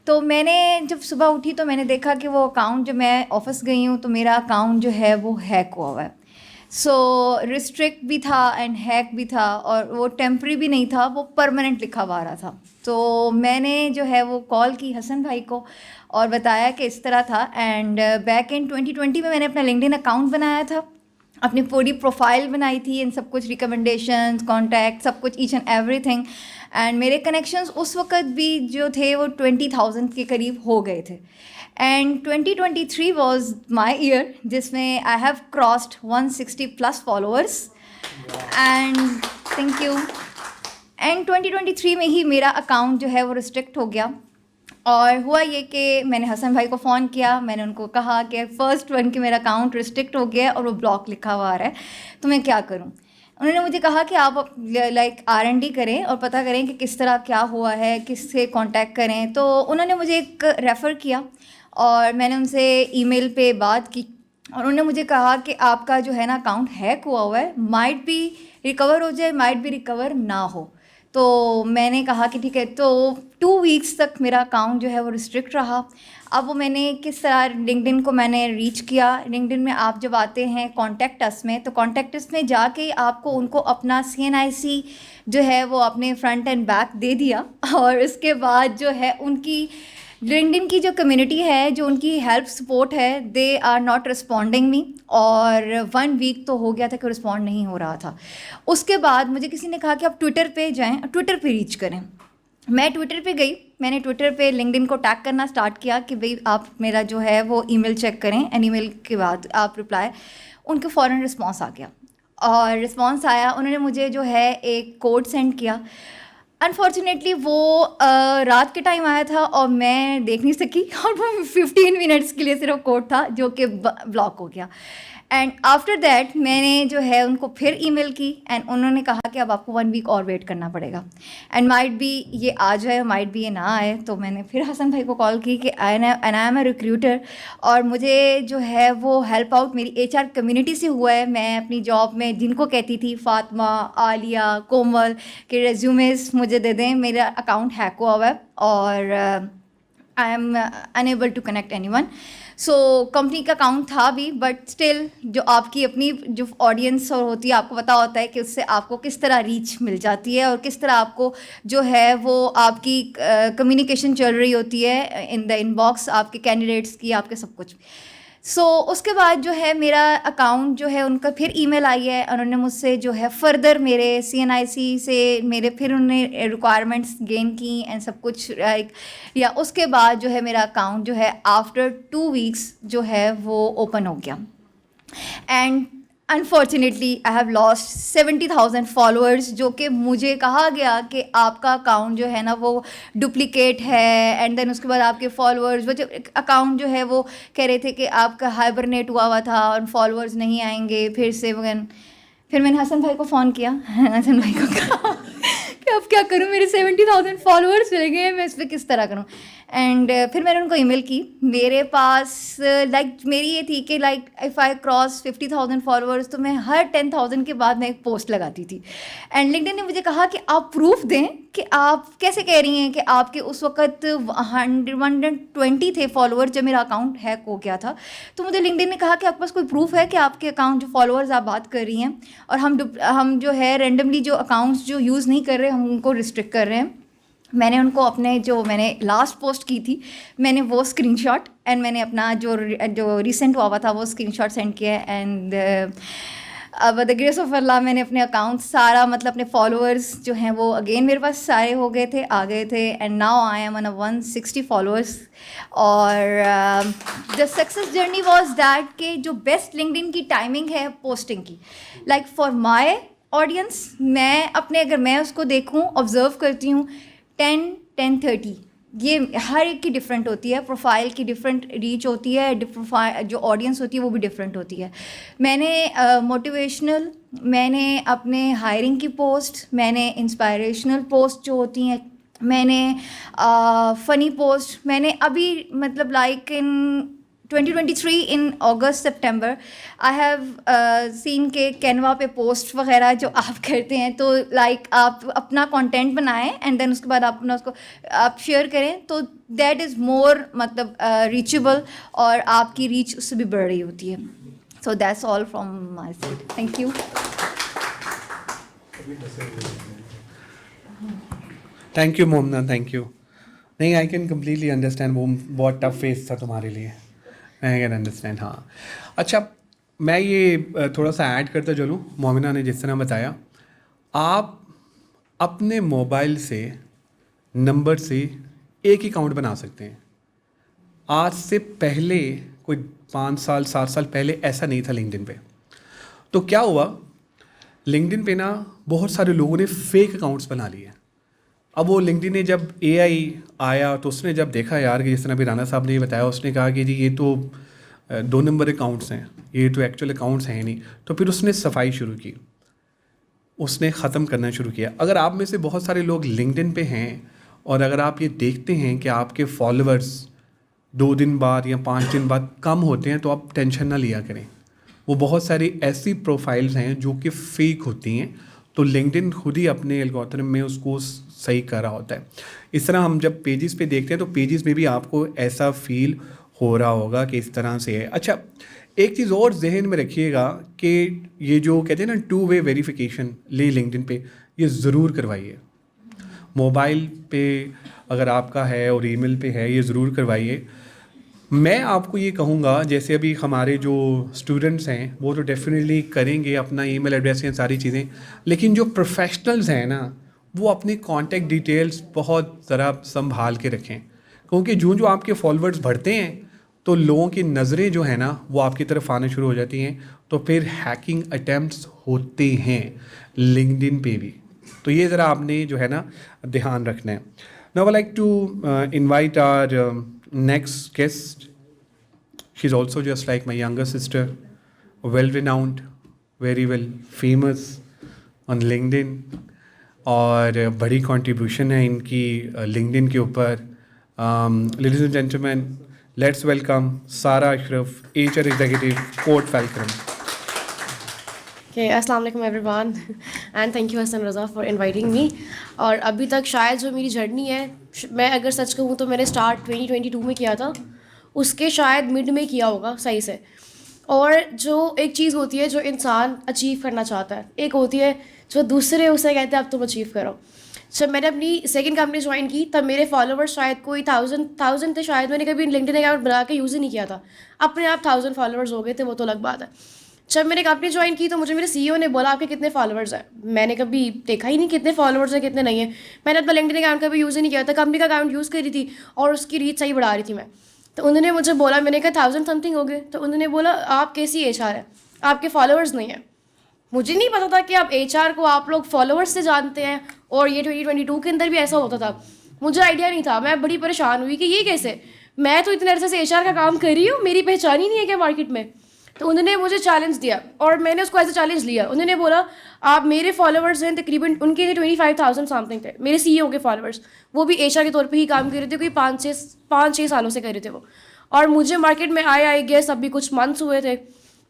तो मैंने जब सुबह उठी तो मैंने देखा कि वो अकाउंट, जो मैं ऑफिस गई हूँ तो मेरा अकाउंट जो है वो हैक हुआ है. सो रिस्ट्रिक्ट भी था एंड हैक भी था, और वो टेम्प्रेरी भी नहीं था, वो परमानेंट लिखा हुआ आ रहा था। तो मैंने जो है वो कॉल की हसन भाई को और बताया कि इस तरह था। एंड बैक इन 2020 में मैंने अपना लिंक्डइन अकाउंट बनाया था, अपनी पूरी प्रोफाइल बनाई थी, इन सब कुछ रिकमेंडेशंस, कॉन्टैक्ट, सब कुछ, ईच एंड एवरीथिंग। एंड मेरे कनेक्शंस उस वक्त भी जो थे वो 20,000 के करीब हो गए थे। एंड 2023 वाज माय ईयर जिसमें I have crossed 160+ followers. And thank you. And 2023 में ही मेरा अकाउंट जो है वो रिस्ट्रिक्ट हो गया। और हुआ ये कि मैंने हसन भाई को फ़ोन किया, मैंने उनको कहा कि फ़र्स्ट वन कि मेरा अकाउंट रिस्ट्रिक्ट हो गया और वो ब्लॉक लिखा हुआ आ रहा है, तो मैं क्या करूं। उन्होंने मुझे कहा कि आप लाइक R&D करें और पता करें कि किस तरह क्या हुआ है, किससे कांटेक्ट करें। तो उन्होंने मुझे एक रेफ़र किया और मैंने उनसे ईमेल पे बात की और उन्होंने मुझे कहा कि आपका जो है ना अकाउंट हैक हुआ है, माइट भी रिकवर हो जाए, माइट भी रिकवर ना हो। तो मैंने कहा कि ठीक है। तो 2 वीक्स तक मेरा अकाउंट जो है वो रिस्ट्रिक्ट रहा। अब वो मैंने किस तरह लिंक्डइन को मैंने रीच किया। लिंक्डइन में आप जब आते हैं कॉन्टैक्ट अस में, तो कॉन्टैक्ट अस में जाके आपको उनको अपना CNIC जो है वो अपने फ्रंट एंड बैक दे दिया। और उसके बाद जो है उनकी लिंक्डइन की जो कम्युनिटी है, जो उनकी हेल्प सपोर्ट है, दे आर नॉट रिस्पॉन्डिंग मी। और 1 वीक तो हो गया था कि रिस्पॉन्ड नहीं हो रहा था। उसके बाद मुझे किसी ने कहा कि आप ट्विटर पे जाएं, ट्विटर पे रीच करें। मैं ट्विटर पे गई, मैंने ट्विटर पे लिंक्डइन को टैग करना स्टार्ट किया कि भाई आप मेरा जो है वो ईमेल चेक करें, एंड ईमेल के बाद आप रिप्लाई, उनके फ़ौरन रिस्पॉन्स आ गया। और रिस्पॉन्स आया, उन्होंने मुझे जो है एक कोड सेंड किया। अनफॉर्चुनेटली वो रात के टाइम आया था और मैं देख नहीं सकी, और वो 15 मिनट्स के लिए सिर्फ कोड था जो कि ब्लॉक हो गया। एंड आफ्टर दैट मैंने जो है उनको फिर ईमेल की एंड उन्होंने कहा कि अब आपको 1 वीक और वेट करना पड़ेगा, एंड माइट भी ये आ जाए, माइट भी ये ना आए। तो मैंने फिर हसन भाई को कॉल की कि आई एम अ रिक्रूटर और मुझे जो है वो हेल्प आउट मेरी HR कम्युनिटी से हुआ है। मैं अपनी जॉब में जिनको कहती थी फातिमा, आलिया, कोमल के रेज्यूमेस मुझे दे दें, मेरा अकाउंट हैक हुआ है और I am unable to connect anyone. So company का अकाउंट था भी, बट स्टिल जो आपकी अपनी जो ऑडियंस और होती है, आपको पता होता है कि उससे आपको किस तरह रीच मिल जाती है और किस तरह आपको जो है वो आपकी कम्युनिकेशन चल रही होती है इन द इनबॉक्स, आपके कैंडिडेट्स की, आपके सब कुछ। सो उसके बाद जो है मेरा अकाउंट जो है उनका फिर ईमेल आई है, उन्होंने मुझसे जो है फर्दर मेरे CNIC से मेरे फिर उन्होंने रिक्वायरमेंट्स गेन की एंड सब कुछ लाइक, या उसके बाद जो है मेरा अकाउंट जो है आफ्टर 2 वीक्स जो है वो ओपन हो गया। And unfortunately I have lost 70,000 followers, जो कि मुझे कहा गया कि आपका अकाउंट जो है ना वो डुप्लीकेट है। एंड देन उसके बाद आपके फॉलोअर्स, वो जो अकाउंट जो है वो कह रहे थे कि आपका हाइबरनेट हुआ था और फॉलोअर्स नहीं आएंगे फिर से वगैरह। फिर मैंने हसन भाई को फ़ोन किया, हसन भाई को कहा कि अब क्या करूँ, मेरे 70,000 फॉलोअर्स चले गए हैं, मैं इस पर किस तरह करूँ। एंड फिर मैंने उनको ईमेल की। मेरे पास लाइक मेरी ये थी कि like if I cross 50,000 followers तो मैं हर 10,000 के बाद मैं एक पोस्ट लगाती थी। एंड लिंक्डइन ने मुझे कहा कि आप प्रूफ दें कि आप कैसे कह रही हैं कि आपके उस वक्त 120 थे फॉलोअर्स जब मेरा अकाउंट हैक हो गया था। तो मुझे लिंक्डइन ने कहा कि आपके पास कोई प्रूफ है कि आपके अकाउंट जो फॉलोअर्स आप बात कर रही हैं और हम जो है रेंडमली जो अकाउंट्स जो यूज़ नहीं कर रहे हम उनको रिस्ट्रिक्ट कर रहे हैं। मैंने उनको अपने जो मैंने लास्ट पोस्ट की थी मैंने वो स्क्रीनशॉट एंड मैंने अपना जो रिसेंट हुआ था वो स्क्रीनशॉट सेंड किया। एंड अब द ग्रेस ऑफ अल्लाह मैंने अपने अकाउंट सारा मतलब अपने फॉलोअर्स जो हैं वो अगेन मेरे पास सारे हो गए थे, आ गए थे। And now I am on 160 followers. और the success journey was that कि जो बेस्ट लिंक्डइन की टाइमिंग है पोस्टिंग की, लाइक फॉर माई ऑडियंस, मैं अपने अगर मैं उसको देखूँ ऑब्ज़र्व करती हूँ 10-10:30, ये हर एक की डिफरेंट होती है, प्रोफाइल की डिफरेंट रीच होती है, प्रोफाइल जो ऑडियंस होती है वो भी डिफरेंट होती है। मैंने मोटिवेशनल, मैंने अपने हायरिंग की पोस्ट, मैंने इंस्पायरेशनल पोस्ट जो होती हैं, मैंने फ़नी पोस्ट, मैंने अभी मतलब like in 2023 in August September I have seen के कैनवा पे पोस्ट वगैरह जो आप करते हैं, तो लाइक आप अपना कंटेंट बनाएं एंड देन उसके बाद आप अपना उसको आप शेयर करें तो दैट इज़ मोर मतलब रीचेबल और आपकी रीच उससे भी बढ़ रही होती है। So that's all from my side. Thank you. Thank you मोमना, thank you. नहीं, आई कैन कम्प्लीटली अंडरस्टैंड वो बहुत टफ फेस था तुम्हारे लिए, आई कैन अंडरस्टैंड। हाँ, अच्छा, मैं ये थोड़ा सा ऐड करता चलूँ। मोमिना ने जिस तरह बताया, आप अपने मोबाइल से नंबर से एक ही अकाउंट बना सकते हैं। आज से पहले कोई 5 साल 7 साल पहले ऐसा नहीं था लिंक्डइन पे। तो क्या हुआ, लिंक्डइन पे ना बहुत सारे लोगों ने फेक अकाउंट्स बना लिए। अब वो लिंक्डइन ने जब AI आया तो उसने जब देखा यार कि जिस तरह अभी राना साहब ने ये बताया, उसने कहा कि जी ये तो 2 नंबर अकाउंट्स हैं, ये तो एक्चुअल अकाउंट्स हैं नहीं। तो फिर उसने सफाई शुरू की, उसने ख़त्म करना शुरू किया। अगर आप में से बहुत सारे लोग लिंक्डइन पे हैं और अगर आप ये देखते हैं कि आपके फॉलोअर्स 2 दिन बाद या 5 दिन बाद कम होते हैं, तो आप टेंशन ना लिया करें। वो बहुत सारी ऐसी प्रोफाइल्स हैं जो कि फेक होती हैं, तो लिंक्डइन खुद ही अपने एल्गोरिथम में उसको सही कर रहा होता है। इस तरह हम जब पेजेस पे देखते हैं तो पेजेस में भी आपको ऐसा फील हो रहा होगा कि इस तरह से है। अच्छा, एक चीज़ और जहन में रखिएगा कि ये जो कहते हैं ना 2 वे वेरिफिकेशन लिंक्डइन पे, ये ज़रूर करवाइए। मोबाइल पे अगर आपका है और ईमेल पे है, ये ज़रूर करवाइए। मैं आपको ये कहूँगा, जैसे अभी हमारे जो स्टूडेंट्स हैं वो तो डेफिनेटली करेंगे अपना ईमेल एड्रेस या सारी चीज़ें, लेकिन जो प्रोफेशनल्स हैं ना, वो अपनी कॉन्टैक्ट डिटेल्स बहुत ज़रा संभाल के रखें, क्योंकि जो आपके फॉलोअर्स बढ़ते हैं तो लोगों की नज़रें जो है ना वो आपकी तरफ आना शुरू हो जाती हैं, तो फिर हैकिंग अटैम्प्ट्स होते हैं लिंक्डइन पे भी। तो ये ज़रा आपने जो है ना ध्यान रखना है। Now I like to invite our next guest. She's also just like my younger sister, well renowned, very well famous on LinkedIn, और बड़ी कंट्रीब्यूशन है इनकी LinkedIn के ऊपर। Ladies and gentlemen, let's welcome Sara Ashraf, HR Executive, Port Falcon. Okay, अस्सलाम वालेकुम everyone and thank you Hasan Raza for inviting me. और अभी तक शायद जो मेरी जर्नी है, मैं अगर सच कहूँ तो मैंने स्टार्ट 2022 में किया था, उसके शायद मिड में किया होगा सही से। और जो एक चीज़ होती है जो इंसान अचीव करना चाहता है, एक होती है जो दूसरे उसे कहते हैं अब तुम अचीव करो। जब मैंने अपनी सेकंड कंपनी ज्वाइन की तब मेरे फॉलोवर्स शायद कोई 1000 थे शायद। मैंने कभी लिंक्डइन अकाउंट बना के यूज़ ही नहीं किया था, अपने आप 1000 फॉलोवर्स हो गए थे, वो तो अलग बात है। जब मैंने कंपनी ज्वाइन की तो मुझे मेरे CEO ने बोला आपके कितने फॉलोवर्स हैं। मैंने कभी देखा ही नहीं कितने फॉलोवर्स हैं कितने नहीं हैं। मैंने अपना लिंक्डइन अकाउंट कभी यूज़ ही नहीं किया था, कंपनी का अकाउंट यूज़ करी थी और उसकी रीच सही बढ़ा रही थी मैं। तो उन्होंने मुझे बोला, मैंने कहा 1000 समथिंग हो गए। तो उन्होंने बोला आप कैसी HR है, आपके फॉलोवर्स नहीं हैं। मुझे नहीं पता था कि आप HR को आप लोग फॉलोवर्स से जानते हैं, और ये 2022 के अंदर भी ऐसा होता था। मुझे आइडिया नहीं था, मैं बड़ी परेशान हुई कि ये कैसे, मैं तो इतने अरसे से HR का काम कर रही हूँ, मेरी पहचान ही नहीं है क्या मार्केट में। तो उन्होंने मुझे चैलेंज दिया और मैंने उसको ऐसे चैलेंज लिया। उन्होंने बोला आप, मेरे फॉलोवर्स हैं तकरीबन, उनके 25,000 समथिंग थे मेरे CEO के फॉलोवर्स, वो भी HR के तौर पे ही काम कर रहे थे, कोई 5-6 सालों से कर रहे थे वो। और मुझे मार्केट में आई गेस अभी कुछ मंथ्स हुए थे।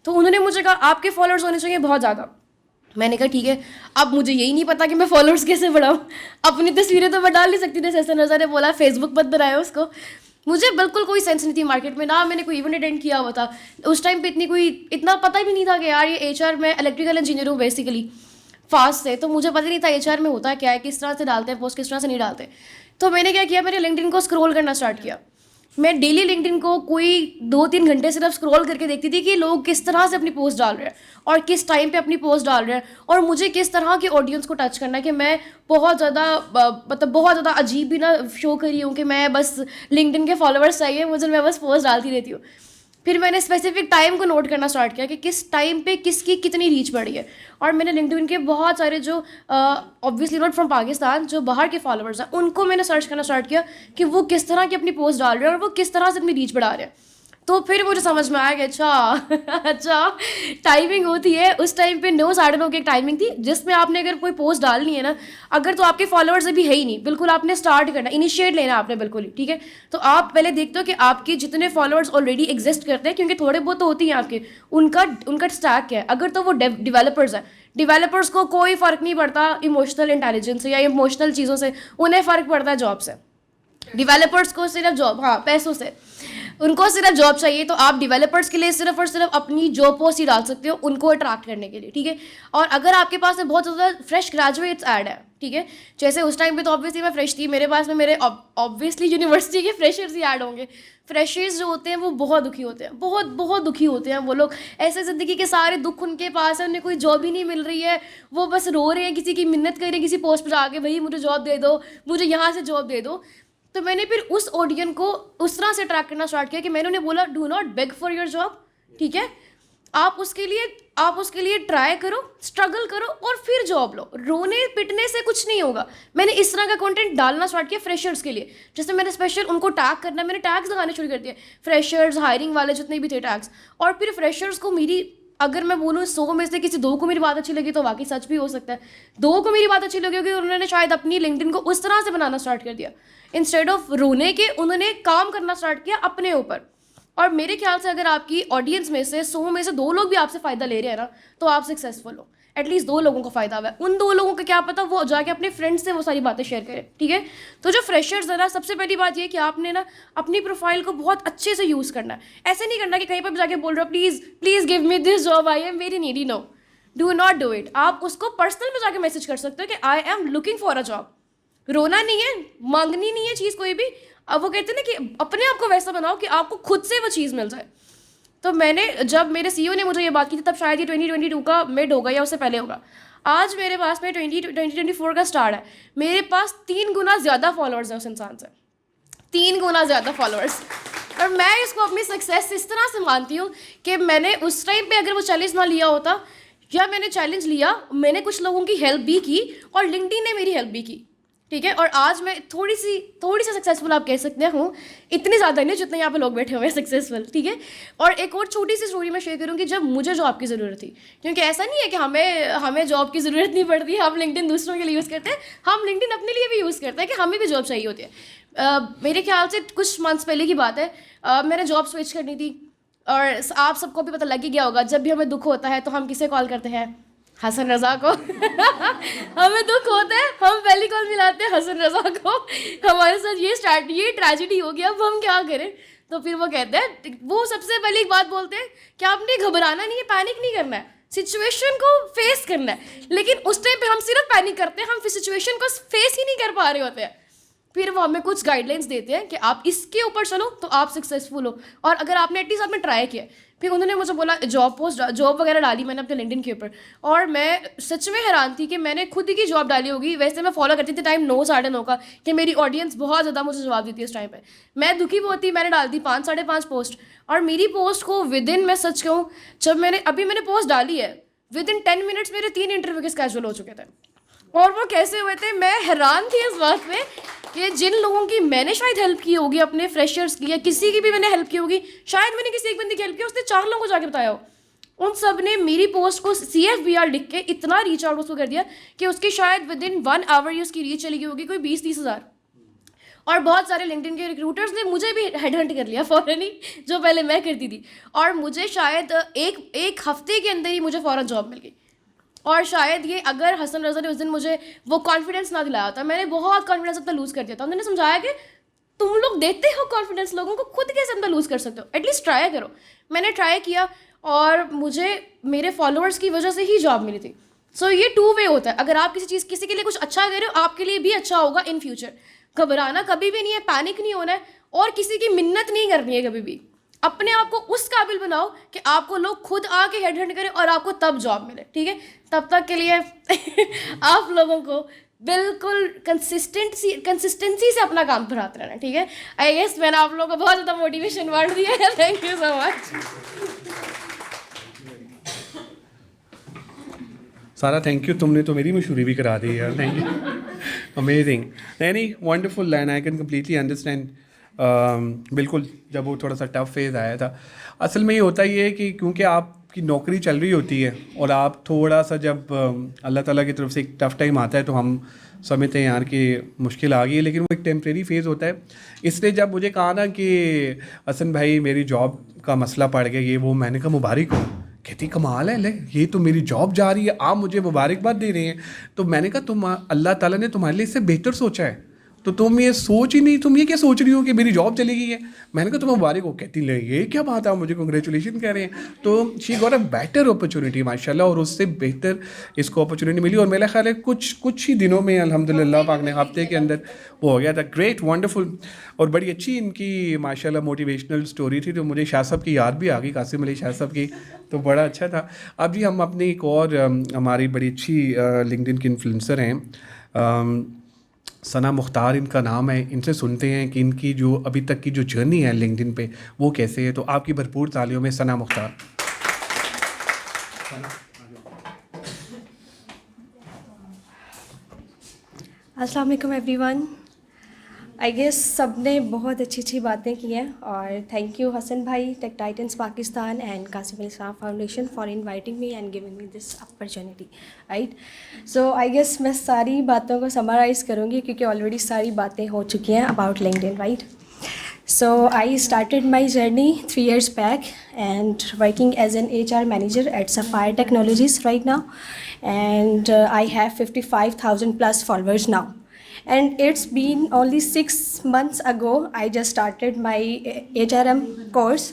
तो उन्होंने मुझे कहा आपके फॉलोअर्स होने चाहिए बहुत ज़्यादा। मैंने कहा ठीक है। अब मुझे यही नहीं पता कि मैं फॉलोअर्स कैसे बढ़ाऊँ, अपनी तस्वीरें तो मैं डाल नहीं सकती थी। जैसे नज़र ने बोला फेसबुक मत बनाया उसको। मुझे बिल्कुल कोई सेंस नहीं थी मार्केट में, ना मैंने कोई इवेंट अटेंड किया हुआ था उस टाइम पे, इतना पता भी नहीं था कि यार ये HR, मैं इलेक्ट्रिकल इंजीनियर हूँ बेसिकली फास्ट से, तो मुझे पता नहीं था HR में होता क्या है, किस तरह से डालते हैं पोस्ट, किस तरह से नहीं डालते। तो मैंने क्या किया, मैंने लिंक्डइन को स्क्रॉल करना स्टार्ट किया। मैं डेली लिंक्डइन को कोई 2-3 घंटे सिर्फ स्क्रॉल करके देखती थी कि लोग किस तरह से अपनी पोस्ट डाल रहे हैं और किस टाइम पे अपनी पोस्ट डाल रहे हैं, और मुझे किस तरह के ऑडियंस को टच करना है। कि मैं बहुत ज़्यादा बहुत ज़्यादा अजीब भी ना शो करी हूँ कि मैं बस लिंक्डइन के फॉलोअर्स चाहिए मुझे, मैं बस पोस्ट डालती रहती हूँ। फिर मैंने स्पेसिफिक टाइम को नोट करना स्टार्ट किया कि किस टाइम पे किसकी कितनी रीच बढ़ी है। और मैंने लिंक्डइन के बहुत सारे जो ऑब्वियसली नॉट फ्रॉम पाकिस्तान, जो बाहर के फॉलोअर्स हैं, उनको मैंने सर्च करना स्टार्ट किया कि वो किस तरह की अपनी पोस्ट डाल रहे हैं और वो किस तरह से अपनी रीच बढ़ा रहे हैं। तो फिर मुझे समझ में आया कि अच्छा टाइमिंग होती है। उस टाइम पे 9-9:30 की एक टाइमिंग थी जिसमें आपने अगर कोई पोस्ट डालनी है ना, अगर तो आपके फॉलोअर्स अभी है ही नहीं, बिल्कुल आपने स्टार्ट करना, इनिशिएट लेना आपने बिल्कुल ही, ठीक है। तो आप पहले देखते हो कि आपके जितने फॉलोअर्स ऑलरेडी एग्जिस्ट करते हैं, क्योंकि थोड़े बहुत तो होती हैं आपके, उनका स्टैक क्या है। अगर तो वो डेवलपर्स हैं, डेवलपर्स को कोई फ़र्क नहीं पड़ता इमोशनल इंटेलिजेंस से या इमोशनल चीज़ों से, उन्हें फ़र्क पड़ता है जॉब से। डेवलपर्स को सिर्फ जॉब, हाँ पैसों से। उनको सिर्फ जॉब चाहिए, तो आप डेवलपर्स के लिए सिर्फ और सिर्फ अपनी जॉब पोस्ट ही डाल सकते हो उनको अट्रैक्ट करने के लिए, ठीक है। और अगर आपके पास में बहुत ज़्यादा फ्रेश ग्रेजुएट्स ऐड है, ठीक है, जैसे उस टाइम पे तो ऑब्वियसली मैं फ्रेश थी, मेरे पास में मेरे ऑब्वियसली यूनिवर्सिटी के फ्रेशर्स ही ऐड होंगे। फ्रेशर्स जो होते हैं वो बहुत दुखी होते हैं, बहुत बहुत दुखी होते हैं वो लोग। ऐसे ज़िंदगी के सारे दुख उनके पास है, उन्हें कोई जॉब ही नहीं मिल रही है, वो बस रो रहे हैं, किसी की मिन्नत कर रहे हैं किसी पोस्ट पर जाके, भाई मुझे जॉब दे दो, मुझे यहाँ से जॉब दे दो। तो मैंने फिर उस ऑडियंस को उस तरह से अट्रैक्ट करना स्टार्ट किया कि मैंने उन्हें बोला, do not bag for your job, ठीक है, आप उसके लिए ट्राई करो, स्ट्रगल करो और फिर जॉब लो। रोने पिटने से कुछ नहीं होगा। मैंने इस तरह का कंटेंट डालना स्टार्ट किया फ्रेशर्स के लिए, जैसे मैंने स्पेशल उनको टैग करना, मैंने टैग्स लगाने शुरू कर दिए, फ्रेशर्स, हायरिंग वाले जितने भी थे टैग्स। और फिर फ्रेशर्स को मेरी, अगर मैं बोलूँ 100 में से किसी 2 को मेरी बात अच्छी लगी तो वाकई सच भी हो सकता है, 2 को मेरी बात अच्छी लगी क्योंकि उन्होंने शायद अपनी लिंक्डइन को उस तरह से बनाना स्टार्ट कर दिया, इंस्टेड ऑफ रोने के उन्होंने काम करना स्टार्ट किया अपने ऊपर। और मेरे ख्याल से अगर आपकी ऑडियंस में से 100 में से 2 लोग भी आपसे फ़ायदा ले रहे हैं ना, तो आप सक्सेसफुल हो। एटलीस्ट 2 लोगों को फ़ायदा हुआ है, उन 2 लोगों को क्या पता वो जाके अपने फ्रेंड्स से वो सारी बातें शेयर करें, ठीक है। तो जो फ्रेशर्स है ना, सबसे पहली बात ये है कि आपने ना अपनी प्रोफाइल को बहुत अच्छे से यूज़ करना है। ऐसे नहीं करना कि कहीं पर भी जाके बोल रहे हो please give me this job, I am very needy. No, do not do it. आप उसको पर्सनल में जाके मैसेज कर सकते हो कि I am looking for a job. रोना नहीं है, मांगनी नहीं है चीज़ कोई भी। अब वो कहते हैं ना कि अपने आप को वैसा बनाओ कि आपको खुद से वो चीज़ मिल जाए। तो मैंने, जब मेरे CEO ने मुझे ये बात की थी, तब शायद ये 2022 का मिड होगा या उससे पहले होगा। आज मेरे पास में 2024 का स्टार्ट है, मेरे पास 3 गुना ज़्यादा फॉलोअर्स हैं उस इंसान से, 3 गुना ज़्यादा फॉलोअर्स। और मैं इसको अपनी सक्सेस इस तरह से मानती हूँ कि मैंने उस टाइम पे अगर वो चैलेंज ना लिया होता, या मैंने चैलेंज लिया, मैंने कुछ लोगों की हेल्प भी की और लिंक्डइन ने मेरी हेल्प भी की, ठीक है। और आज मैं थोड़ी सी सक्सेसफुल आप कह सकते हो, इतनी ज़्यादा नहीं जितने यहाँ पे लोग बैठे हुए हैं सक्सेसफुल, ठीक है। और एक और छोटी सी स्टोरी मैं शेयर करूँगी, जब मुझे जॉब की ज़रूरत थी, क्योंकि ऐसा नहीं है कि हमें जॉब की ज़रूरत नहीं पड़ती, हम लिंक्डइन दूसरों के लिए यूज़ करते हैं, हम लिंक्डइन अपने लिए भी यूज़ करते हैं कि हमें भी जॉब चाहिए होती है। मेरे ख्याल से कुछ मंथ्स पहले की बात है, मैंने जॉब स्विच करनी थी, और आप सबको भी पता लग ही गया होगा, जब भी हमें दुख होता है तो हम किसे कॉल करते हैं? हसन रज़ा को। हमें दुख होता है, हम पहली कॉल मिलाते हैं हसन रज़ा को, हमारे साथ ये ट्रेजेडी हो गया, अब हम क्या करें। तो फिर वो कहते हैं, वो सबसे पहली बात बोलते हैं कि आपने घबराना नहीं है, पैनिक नहीं करना है, सिचुएशन को फेस करना है। लेकिन उस टाइम पे हम सिर्फ पैनिक करते हैं, हम सिचुएशन को फेस ही नहीं कर पा रहे होते हैं। फिर वो हमें कुछ गाइडलाइंस देते हैं कि आप इसके ऊपर चलो तो आप सक्सेसफुल हो। और अगर आपने एटलीस्ट आपने ट्राई किया, फिर उन्होंने मुझे बोला, जॉब वगैरह डाली मैंने अपने लिंक्डइन के ऊपर, और मैं सच में हैरान थी कि मैंने खुद की जॉब डाली होगी। वैसे मैं फॉलो करती थी टाइम 9 साढ़े 9 का, कि मेरी ऑडियंस बहुत ज़्यादा मुझे जवाब देती है उस टाइम पे। मैं दुखी बहुत थी, मैंने डाल दी 5 साढ़े 5 पोस्ट, और मेरी पोस्ट को विदिन, मैं सच कहूँ, जब मैंने पोस्ट डाली है, विदिन 10 मिनट्स मेरे 3 इंटरव्यू के स्केड्यूल हो चुके थे। और वो कैसे हुए थे, मैं हैरान थी इस बात में कि जिन लोगों की मैंने शायद हेल्प की होगी, अपने फ्रेशर्स की या किसी की भी मैंने हेल्प की होगी, शायद मैंने किसी एक बंदे की हेल्प की, उसने 4 लोगों को जाके बताया हो, उन सब ने मेरी पोस्ट को CFBR लिख के इतना रीच आउट उसको कर दिया कि उसकी शायद विदिन 1 आवर ही उसकी रीच चली गई होगी कोई 20-30 हज़ार। और बहुत सारे लिंक्डइन के रिक्रूटर्स ने मुझे भी हेडहंट कर लिया फ़ौरन, जो पहले मैं करती थी, और मुझे शायद एक हफ्ते के अंदर ही मुझे फ़ौरन जॉब मिल गई। और शायद ये, अगर हसन रज़ा ने उस दिन मुझे वो कॉन्फिडेंस ना दिलाया था, मैंने बहुत कॉन्फिडेंस अपना लूज़ कर दिया था। उन्होंने समझाया कि तुम लोग देते हो कॉन्फिडेंस लोगों को, खुद कैसे अपना लूज़ कर सकते हो, एटलीस्ट ट्राई करो। मैंने ट्राई किया और मुझे मेरे फॉलोअर्स की वजह से ही जॉब मिली थी। सो ये 2 वे होता है, अगर आप किसी के लिए कुछ अच्छा कर रहे हो, आपके लिए भी अच्छा होगा इन फ्यूचर। घबराना कभी भी नहीं है, पैनिक नहीं होना है, और किसी की मिन्नत नहीं करनी है कभी भी। अपने आप को उस काबिल बनाओ कि आपको लोग खुद आके हेडहंट करें और आपको तब जॉब मिले, ठीक है। तब तक के लिए आप लोगों को बिल्कुल कंसिस्टेंसी से अपना काम बढ़ाते रहना, ठीक है। आई गेस मैंने आप लोगों को बहुत ज़्यादा मोटिवेशन वर्ड दिया है। Thank you so much. सारा थैंक यू, तुमने तो मेरी मशहूरी भी करा दी यार, थैंक यू, अमेजिंग, नहीं wonderful line, I can completely understand. बिल्कुल, जब वो थोड़ा सा टफ फेज़ आया था, असल में ये होता ही है कि क्योंकि आपकी नौकरी चल रही होती है और आप थोड़ा सा, जब अल्लाह ताला की तरफ से एक टफ़ टाइम आता है तो हम समझते हैं यार कि मुश्किल आ गई है, लेकिन वो एक टेम्प्रेरी फेज़ होता है। इसलिए जब मुझे कहा ना कि हसन भाई मेरी जॉब का मसला पड़ गया, ये वो, मैंने कहा मुबारक हो। कहती कमाल है, ले ये तो मेरी जॉब जा रही है, आप मुझे मुबारकबाद दे रहे हैं। तो मैंने कहा तुम, अल्लाह ताला ने तुम्हारे लिए इससे बेहतर सोचा है, तो तुम ये सोच ही नहीं, तुम ये क्या सोच रही हो कि मेरी जॉब चली गई है। मैंने कहा तुम्हें मुबारक हो। कहती ले ये क्या बात है, मुझे कंग्रेचुलेशन कह रहे हैं। तो she got a better opportunity माशाल्लाह, और उससे बेहतर इसको अपॉर्चुनिटी मिली। और मेरा ख्याल है कुछ ही दिनों में अल्हम्दुलिल्लाह पाक ने, हफ्ते के अंदर वो हो गया था। ग्रेट, वंडरफुल, और बड़ी अच्छी इनकी माशाल्लाह मोटिवेशनल स्टोरी थी। तो मुझे शाह साहब की याद भी आ गई, कासिम अली शाह साहब की, तो बड़ा अच्छा था। अब जी हम अपनी एक और हमारी बड़ी अच्छी लिंक्डइन की इन्फ्लुएंसर हैं, सना मुख्तार इनका नाम है। इनसे सुनते हैं कि इनकी जो अभी तक की जो जर्नी है लिंक्डइन पे वो कैसे है। तो आपकी भरपूर तालियों में सना मुख्तार। अस्सलाम वालेकुम एवरीवन। आई गेस सब ने बहुत अच्छी अच्छी बातें की हैं, और थैंक यू हसन भाई, tech titans Pakistan and Qasim Ali Shah foundation for inviting me and giving me this opportunity, right. So I guess मैं सारी बातों को समराइज़ करूँगी क्योंकि ऑलरेडी सारी बातें हो चुकी हैं about LinkedIn, right. So I started my journey 3 years back and working as an HR manager at Sapphire Technologies right now, and I have 55,000 plus followers now. And it's been only 6 months ago I just started my HRM course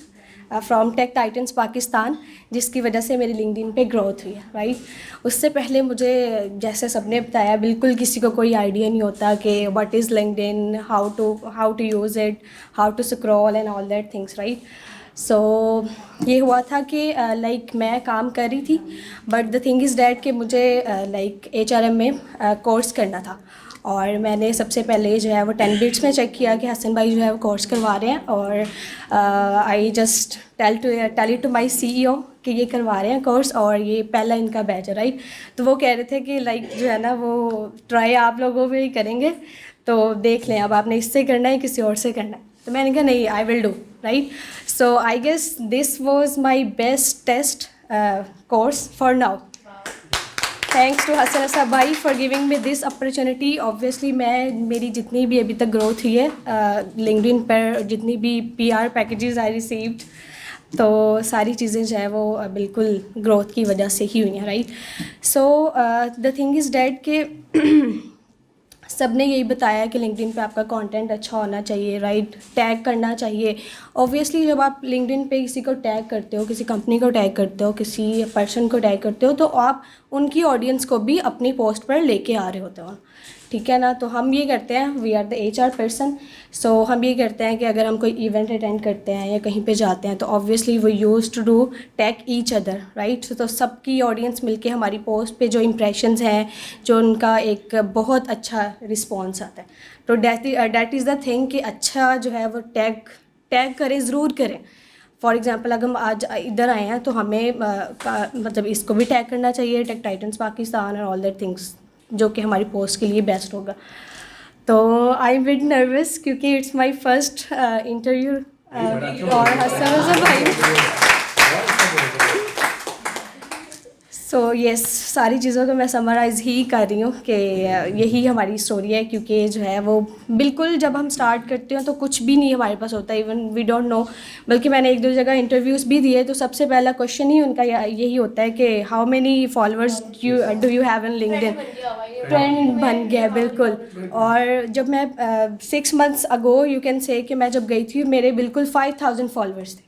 from Tech Titans Pakistan, जिसकी वजह से मेरी LinkedIn पे growth हुई है, right. उससे पहले मुझे जैसे सबने बताया बिल्कुल किसी को कोई आइडिया नहीं होता कि what is LinkedIn, how to use it, how to scroll and all that things, right. So ये हुआ था कि लाइक मैं काम कर रही थी, but the thing is that कि मुझे लाइक HRM में कोर्स करना था। और मैंने सबसे पहले जो है वो 10 मिनट्स में चेक किया कि हसन भाई जो है वो कोर्स करवा रहे हैं, और I just tell it to my CEO कि ये करवा रहे हैं कोर्स और ये पहला इनका बैच है, राइट। तो वो कह रहे थे कि लाइक जो है ना वो ट्राई आप लोगों पे ही करेंगे, तो देख लें अब आपने इससे करना है किसी और से करना है। तो मैंने कहा नहीं, I will do, right. So I guess this was my best test course for now. Thanks to Hasan साहब भाई for giving me this opportunity. Obviously मेरी जितनी भी अभी तक ग्रोथ हुई है लिंक्डइन पर, जितनी भी PR पैकेजेस आई रिसीव्ड, तो सारी चीज़ें जो है वो बिल्कुल ग्रोथ की वजह से ही हुई हैं, right. So the thing is that कि सब ने यही बताया कि लिंक्डइन पे आपका कंटेंट अच्छा होना चाहिए, राइट, टैग करना चाहिए। ऑब्वियसली जब आप लिंक्डइन पे किसी को टैग करते हो, किसी कंपनी को टैग करते हो, किसी पर्सन को टैग करते हो, तो आप उनकी ऑडियंस को भी अपनी पोस्ट पर लेके आ रहे होते हो, ठीक है ना। तो हम ये करते हैं, we are the HR person, so हम ये करते हैं कि अगर हम कोई इवेंट अटेंड करते हैं या कहीं पे जाते हैं तो ऑब्वियसली वो use to do tag each other, right. तो सबकी ऑडियंस मिलके हमारी पोस्ट पे जो इंप्रेशंस हैं, जो उनका एक बहुत अच्छा रिस्पॉन्स आता है, तो डैट इज़ द थिंग कि अच्छा जो है वो टैग करें, ज़रूर करें। फॉर एग्ज़ाम्पल अगर हम आज इधर आए हैं तो हमें मतलब इसको भी टैग करना चाहिए, टेक टाइटन्स पाकिस्तान और ऑल दैट थिंग्स, जो कि हमारी पोस्ट के लिए बेस्ट होगा। तो आई एम वेरी नर्वस क्योंकि इट्स माय फर्स्ट इंटरव्यू और हसन भाई। सो येस, सारी चीज़ों को मैं समराइज़ ही कर रही हूँ कि यही हमारी स्टोरी है, क्योंकि जो है वो बिल्कुल जब हम स्टार्ट करते हैं तो कुछ भी नहीं हमारे पास होता, इवन वी डोंट नो। बल्कि मैंने 1-2 जगह इंटरव्यूज़ भी दिए तो सबसे पहला क्वेश्चन ही उनका यही होता है कि how many followers do you have in LinkedIn. Trend बन गया बिल्कुल। और जब मैं 6 मंथ्स अगो यू कैन से कि मैं जब गई थी मेरे बिल्कुल 5000 फॉलोअर्स थे,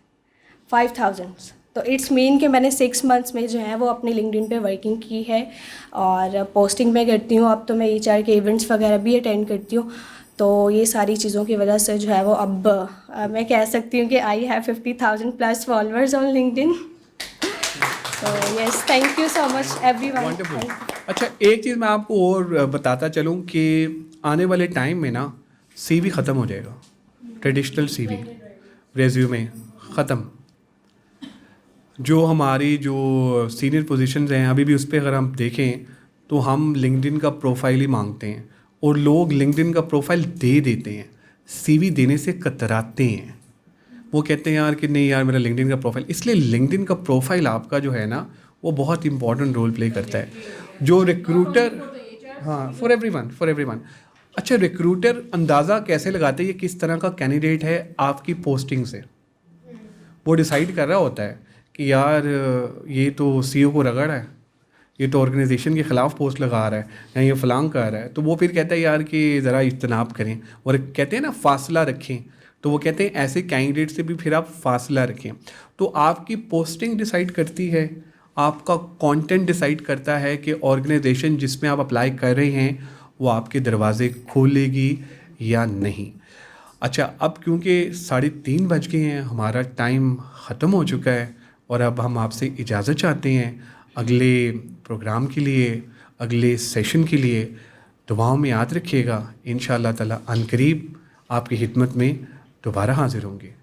5000। तो इट्स मीन कि मैंने 6 मंथ्स में जो है वो अपनी लिंक्डइन पे वर्किंग की है और पोस्टिंग में करती हूँ। अब तो मैं HR के इवेंट्स वगैरह भी अटेंड करती हूँ। तो ये सारी चीज़ों की वजह से जो है वो अब मैं कह सकती हूँ कि I have 50,000 plus followers on LinkedIn. तो yes, thank you so much everyone. Wonderful. अच्छा, एक चीज़ मैं आपको और बताता चलूँ कि आने वाले टाइम में ना CV ख़त्म हो जाएगा, ट्रेडिशनल CV रेज्यूमे ख़त्म। जो हमारी जो सीनियर पोजीशंस हैं अभी भी उस पर अगर हम देखें तो हम लिंक्डइन का प्रोफाइल ही मांगते हैं और लोग लिंक्डइन का प्रोफाइल दे देते हैं, CV देने से कतराते हैं। वो कहते हैं यार कि नहीं यार मेरा लिंक्डइन का प्रोफाइल, इसलिए लिंक्डइन का प्रोफाइल आपका जो है ना वो बहुत इंपॉर्टेंट रोल प्ले करता है। जो रिक्रूटर, हाँ, फॉर एवरीवन। अच्छा, रिक्रूटर अंदाज़ा कैसे लगाते हैं ये किस तरह का कैंडिडेट है आपकी पोस्टिंग से? वो डिसाइड कर रहा होता है कि यार ये तो CEO को रगड़ है, ये तो ऑर्गेनाइजेशन के ख़िलाफ़ पोस्ट लगा रहा है या ये फ़लाँ कर रहा है, तो वो फिर कहता है यार कि ज़रा इज्तनाब करें, और कहते हैं ना फासला रखें, तो वो कहते हैं ऐसे कैंडिडेट से भी फिर आप फासला रखें। तो आपकी पोस्टिंग डिसाइड करती है, आपका कंटेंट डिसाइड करता है कि ऑर्गेनाइजेशन जिसमें आप अप्लाई कर रहे हैं वो आपके दरवाज़े खोलेगी या नहीं। अच्छा, अब क्योंकि 3:30 बज गए हैं, हमारा टाइम ख़त्म हो चुका है और अब हम आपसे इजाज़त चाहते हैं। अगले प्रोग्राम के लिए, अगले सेशन के लिए दुआओं में याद रखिएगा। इंशाअल्लाह ताला अनकरीब आपकी खिदमत में दोबारा हाज़िर होंगे।